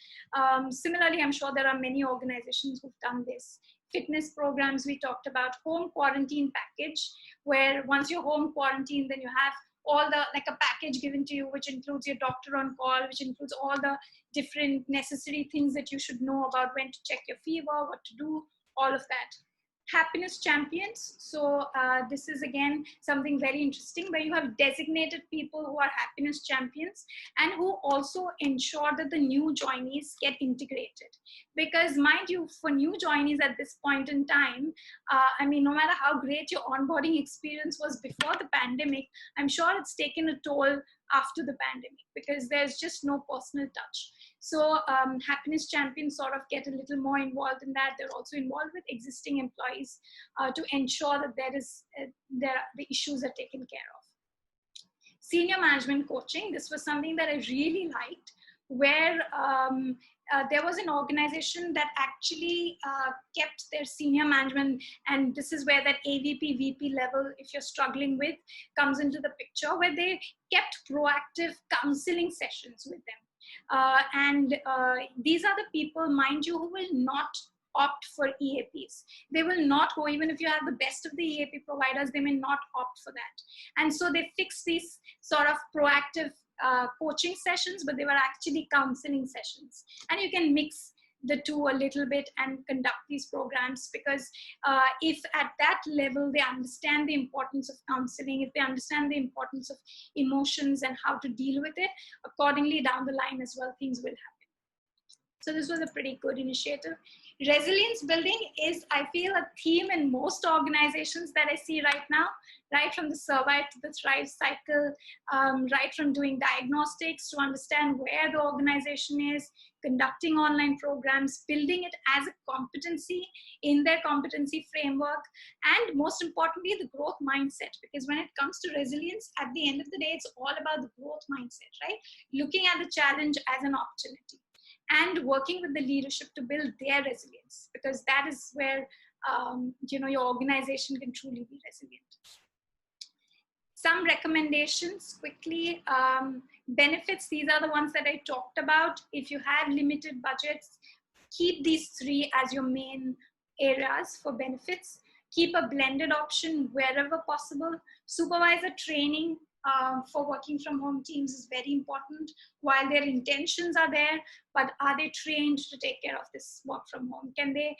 Similarly, I'm sure there are many organizations who've done this. Fitness programs, we talked about. Home quarantine package, where once you're home quarantined, then you have all the, like a package given to you, which includes your doctor on call, which includes all the different necessary things that you should know about, when to check your fever, what to do, all of that. Happiness champions. So this is again something very interesting, where you have designated people who are happiness champions and who also ensure that the new joinees get integrated. Because mind you, for new joinees at this point in time, I mean, no matter how great your onboarding experience was before the pandemic, I'm sure it's taken a toll after the pandemic, because there's just no personal touch. So happiness champions sort of get a little more involved in that. They're also involved with existing employees to ensure that the issues are taken care of. Senior management coaching. This was something that I really liked, where there was an organization that actually kept their senior management, and this is where that AVP, VP level, if you're struggling with, comes into the picture, where they kept proactive counseling sessions with them. These are the people, mind you, who will not opt for EAPs. They will not go, even if you have the best of the EAP providers, they may not opt for that. And so they fix these sort of proactive coaching sessions, but they were actually counseling sessions. And you can mix the two a little bit and conduct these programs, because if at that level they understand the importance of counseling, if they understand the importance of emotions and how to deal with it, accordingly down the line as well, things will happen. So this was a pretty good initiative. Resilience building is, I feel, a theme in most organizations that I see right now, right from the survive to the thrive cycle, right from doing diagnostics to understand where the organization is, conducting online programs, building it as a competency in their competency framework, and most importantly, the growth mindset. Because when it comes to resilience, at the end of the day, it's all about the growth mindset, right? Looking at the challenge as an opportunity and working with the leadership to build their resilience, because that is where your organization can truly be resilient. Some recommendations quickly. Benefits, these are the ones that I talked about. If you have limited budgets, keep these three as your main areas for benefits. Keep a blended option wherever possible. Supervisor training for working from home teams is very important. While their intentions are there, but are they trained to take care of this work from home? Can they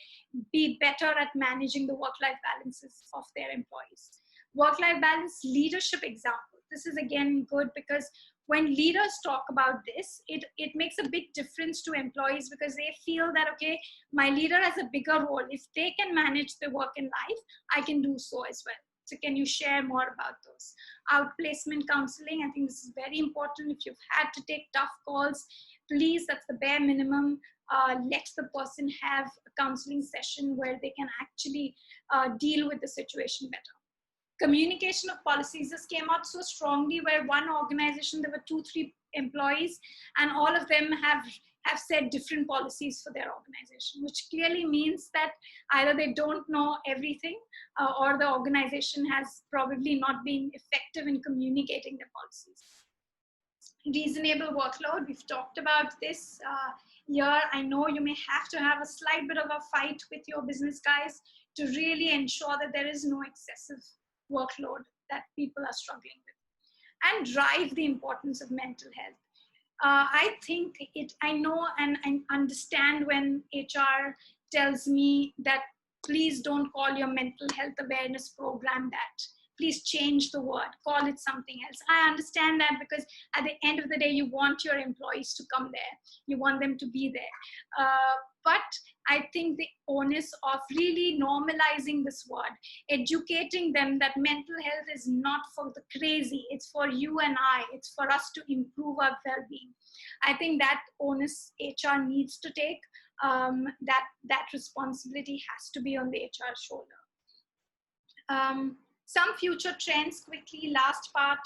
be better at managing the work-life balances of their employees? Work-life balance leadership example. This is again good, because when leaders talk about this, it makes a big difference to employees, because they feel that, okay, my leader has a bigger role. If they can manage the work and life, I can do so as well. So can you share more about those? Outplacement counseling, I think this is very important. If you've had to take tough calls, please, that's the bare minimum. Let the person have a counseling session where they can actually deal with the situation better. Communication of policies. This came out so strongly, where one organization, there were 2-3 employees, and all of them have said different policies for their organization, which clearly means that either they don't know everything or the organization has probably not been effective in communicating their policies. Reasonable workload, we've talked about this here. I know you may have to have a slight bit of a fight with your business guys to really ensure that there is no excessive workload that people are struggling with. And drive the importance of mental health. I think I know and I understand when HR tells me that please don't call your mental health awareness program that. Please change the word, call it something else. I understand that, because at the end of the day, you want your employees to come there. You want them to be there. But I think the onus of really normalizing this word, educating them that mental health is not for the crazy, it's for you and I, it's for us to improve our well-being. I think that onus HR needs to take. That responsibility has to be on the HR shoulder. Some future trends quickly, last part,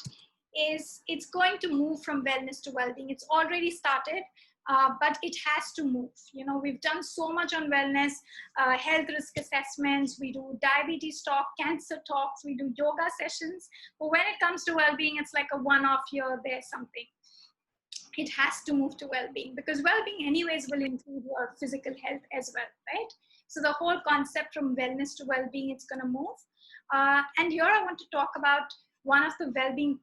is it's going to move from wellness to well-being. It's already started, but it has to move. You know, we've done so much on wellness, health risk assessments, we do diabetes talk, cancer talks, we do yoga sessions. But when it comes to well-being, it's like a one-off here, there, something. It has to move to well-being, because well-being anyways will include your physical health as well, right? So the whole concept from wellness to well-being, it's going to move. And here I want to talk about one of the well-being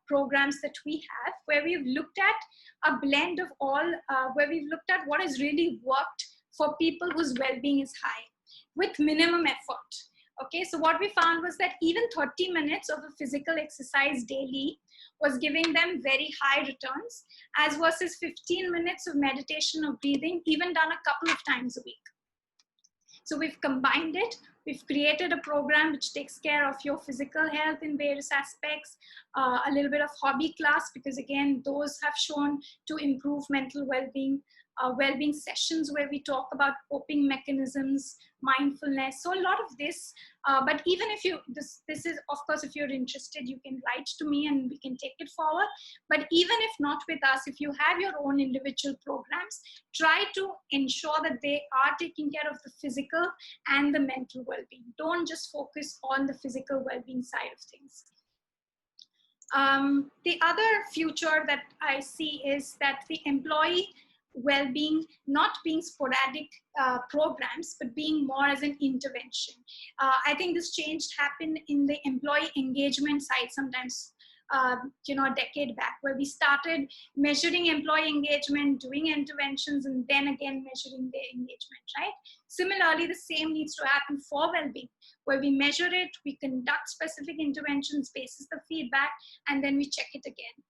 programs that we have, where we've looked at a blend of all, where we've looked at what has really worked for people whose well-being is high with minimum effort. Okay, so what we found was that even 30 minutes of a physical exercise daily was giving them very high returns, as versus 15 minutes of meditation or breathing, even done a couple of times a week. So we've combined it. We've created a program which takes care of your physical health in various aspects, a little bit of hobby class, because again, those have shown to improve mental well-being, well-being sessions where we talk about coping mechanisms, mindfulness. So a lot of this, but even if you, this is, of course, if you're interested, you can write to me and we can take it forward. But even if not with us, if you have your own individual programs, try to ensure that they are taking care of the physical and the mental well-being. Don't just focus on the physical well-being side of things. The other future that I see is that the employee well-being not being sporadic programs, but being more as an intervention. I think this change happened in the employee engagement side sometimes, you know, a decade back, where we started measuring employee engagement, doing interventions, and then again measuring their engagement, right? Similarly, the same needs to happen for well-being, where we measure it, we conduct specific interventions, basis the feedback, and then we check it again.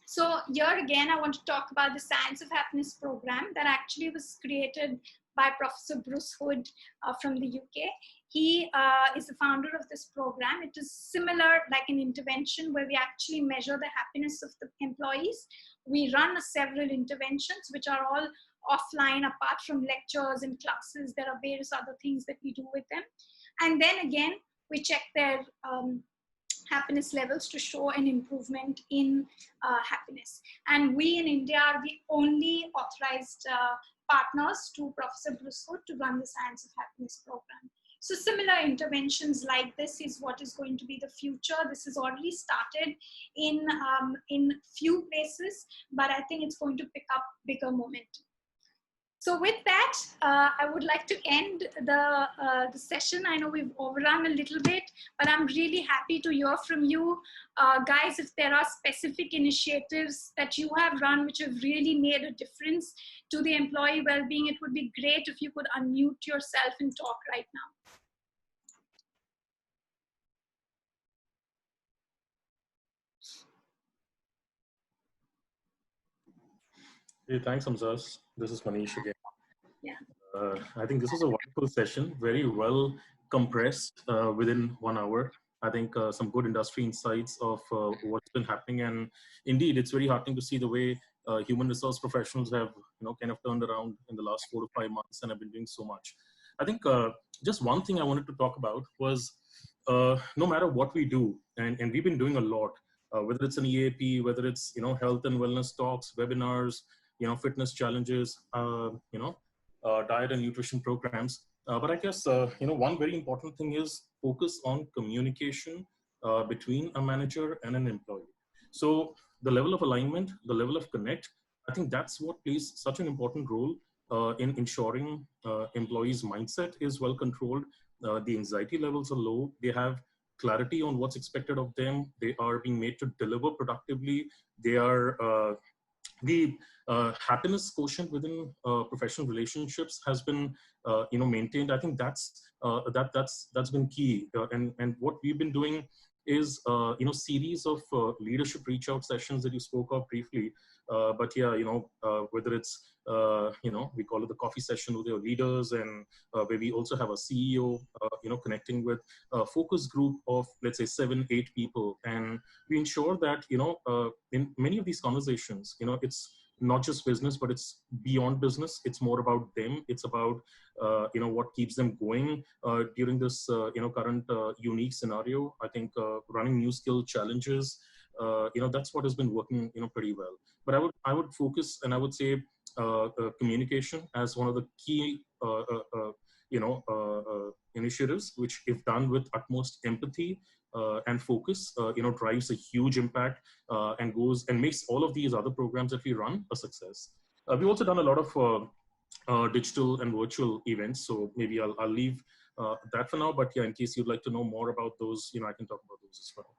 So here again, I want to talk about the Science of Happiness program that actually was created by Professor Bruce Hood from the UK. He is the founder of this program. It is similar, like an intervention where we actually measure the happiness of the employees. We run several interventions, which are all offline, apart from lectures and classes. There are various other things that we do with them. And then again, we check their happiness levels to show an improvement in happiness. And we in India are the only authorized partners to Professor Bruce Hood to run the Science of Happiness program. So similar interventions like this is what is going to be the future. This has already started in few places, but I think it's going to pick up bigger momentum. So with that, I would like to end the session. I know we've overrun a little bit, but I'm really happy to hear from you. Guys, if there are specific initiatives that you have run which have really made a difference to the employee well-being, it would be great if you could unmute yourself and talk right now. Hey, thanks, Hamzas. This is Manish again. Yeah. I think this was a wonderful session, very well compressed within 1 hour. I think some good industry insights of what's been happening, and indeed, it's very heartening to see the way human resource professionals have, kind of turned around in the last 4 to 5 months and have been doing so much. I think just one thing I wanted to talk about was no matter what we do, and we've been doing a lot, whether it's an EAP, whether it's health and wellness talks, webinars, fitness challenges, diet and nutrition programs. But I guess, one very important thing is focus on communication between a manager and an employee. So the level of alignment, the level of connect, I think that's what plays such an important role in ensuring employees' mindset is well controlled. The anxiety levels are low. They have clarity on what's expected of them. They are being made to deliver productively. They are the happiness quotient within professional relationships has been maintained. I think that's been key, and what we've been doing is series of leadership reach out sessions that you spoke of briefly. But yeah, whether it's we call it the coffee session with your leaders, and where we also have a CEO connecting with a focus group of, let's say, 7-8 people, and we ensure that in many of these conversations, it's not just business, but it's beyond business. It's more about them. It's about what keeps them going during this current unique scenario. I think running new skill challenges, that's what has been working pretty well. But I would focus, and I would say communication as one of the key initiatives, which, if done with utmost empathy and focus, drives a huge impact and goes and makes all of these other programs that we run a success. We've also done a lot of digital and virtual events, so maybe I'll leave that for now. But yeah, in case you'd like to know more about those, I can talk about those as well.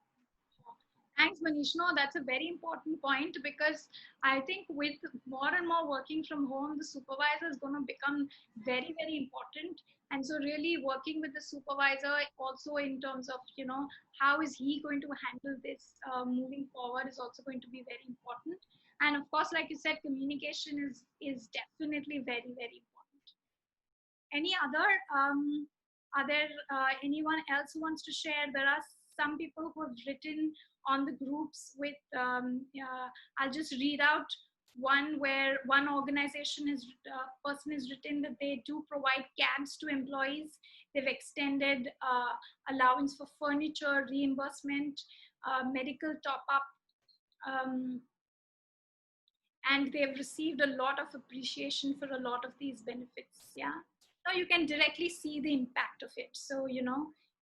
Thanks, Manish. No, that's a very important point, because I think with more and more working from home, the supervisor is going to become very, very important. And so really working with the supervisor also in terms of, how is he going to handle this moving forward is also going to be very important. And of course, like you said, communication is definitely very, very important. Any other, are there anyone else who wants to share? There are some people who have written on the groups with, I'll just read out one where one organization person has written that they do provide cabs to employees. They've extended allowance for furniture, reimbursement, medical top-up, and they've received a lot of appreciation for a lot of these benefits. Yeah. Now you can directly see the impact of it. So,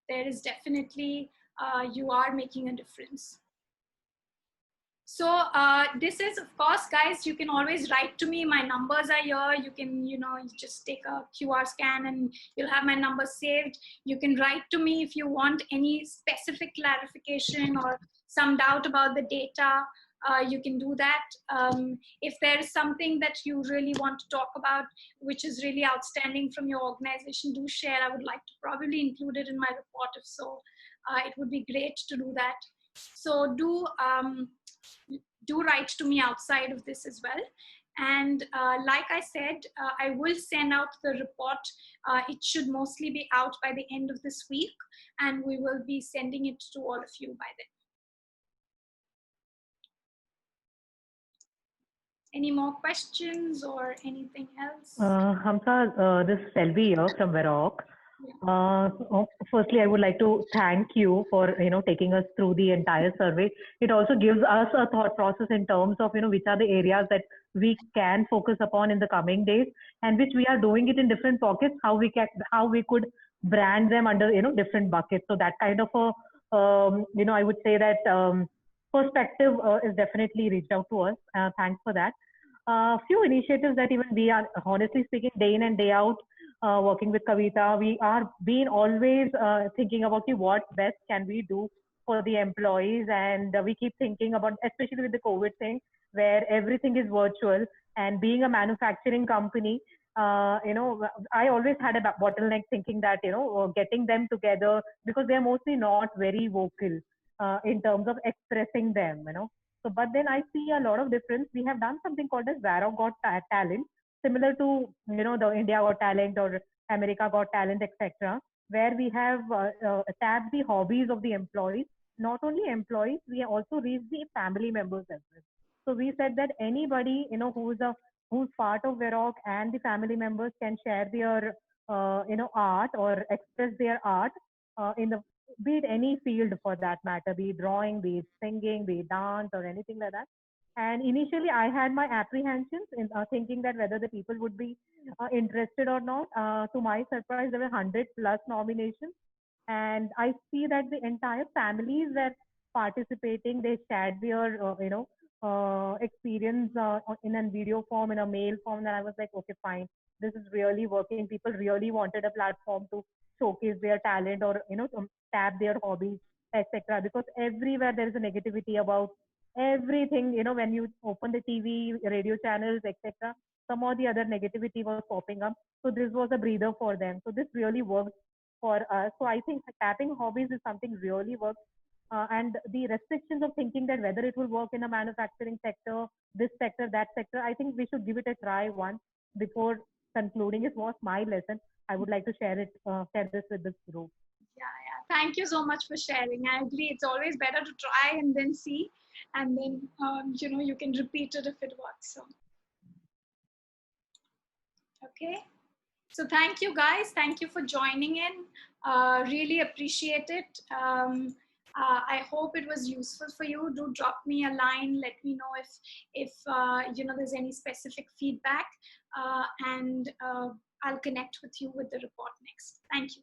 there is definitely, you are making a difference. So this is, of course, guys, you can always write to me. My numbers are here. You can, you just take a QR scan and you'll have my number saved. You can write to me if you want any specific clarification or some doubt about the data. You can do that. If there is something that you really want to talk about, which is really outstanding from your organization, do share. I would like to probably include it in my report. If so, it would be great to do that. So do write to me outside of this as well. And like I said, I will send out the report. It should mostly be out by the end of this week, and we will be sending it to all of you by then. Any more questions or anything else? Hamza, this is Selvi here from Varrock. Firstly, I would like to thank you for taking us through the entire survey. It also gives us a thought process in terms of which are the areas that we can focus upon in the coming days, and which we are doing it in different pockets. How we could brand them under different buckets. So that kind of a I would say that perspective is definitely reached out to us. Thanks for that. Few initiatives that even we are, honestly speaking, day in and day out, working with Kavita, we are being always thinking about what best can we do for the employees, and we keep thinking about, especially with the COVID thing, where everything is virtual, and being a manufacturing company, I always had a bottleneck thinking that getting them together, because they are mostly not very vocal in terms of expressing them, So, but then I see a lot of difference. We have done something called as Varrock Got Talent, similar to the India Got Talent or America Got Talent, etc., where we have tapped the hobbies of the employees. Not only employees, we also reached the family members as well. So we said that anybody who's part of Varrock and the family members can share their art or express their art in the, be it any field for that matter, be it drawing, be it singing, be it dance or anything like that. And initially, I had my apprehensions in thinking that whether the people would be interested or not. To my surprise, there were 100+ nominations, and I see that the entire families were participating. They shared their, experience in a video form, in a mail form, and I was like, okay, fine, this is really working. People really wanted a platform to showcase their talent or to tap their hobbies, etc. Because everywhere there is a negativity about everything, when you open the TV, radio channels, etc., some or the other negativity was popping up. So this was a breather for them. So this really worked for us. So I think tapping hobbies is something really works and the restrictions of thinking that whether it will work in a manufacturing sector, this sector, that sector, I think we should give it a try once before concluding. It was my lesson. I would like to share this with this group. Yeah. Thank you so much for sharing. I agree. It's always better to try and then see, and then you can repeat it if it works. So, okay. So thank you guys. Thank you for joining in. Really appreciate it. I hope it was useful for you. Do drop me a line. Let me know if there's any specific feedback, and I'll connect with you with the report next. Thank you.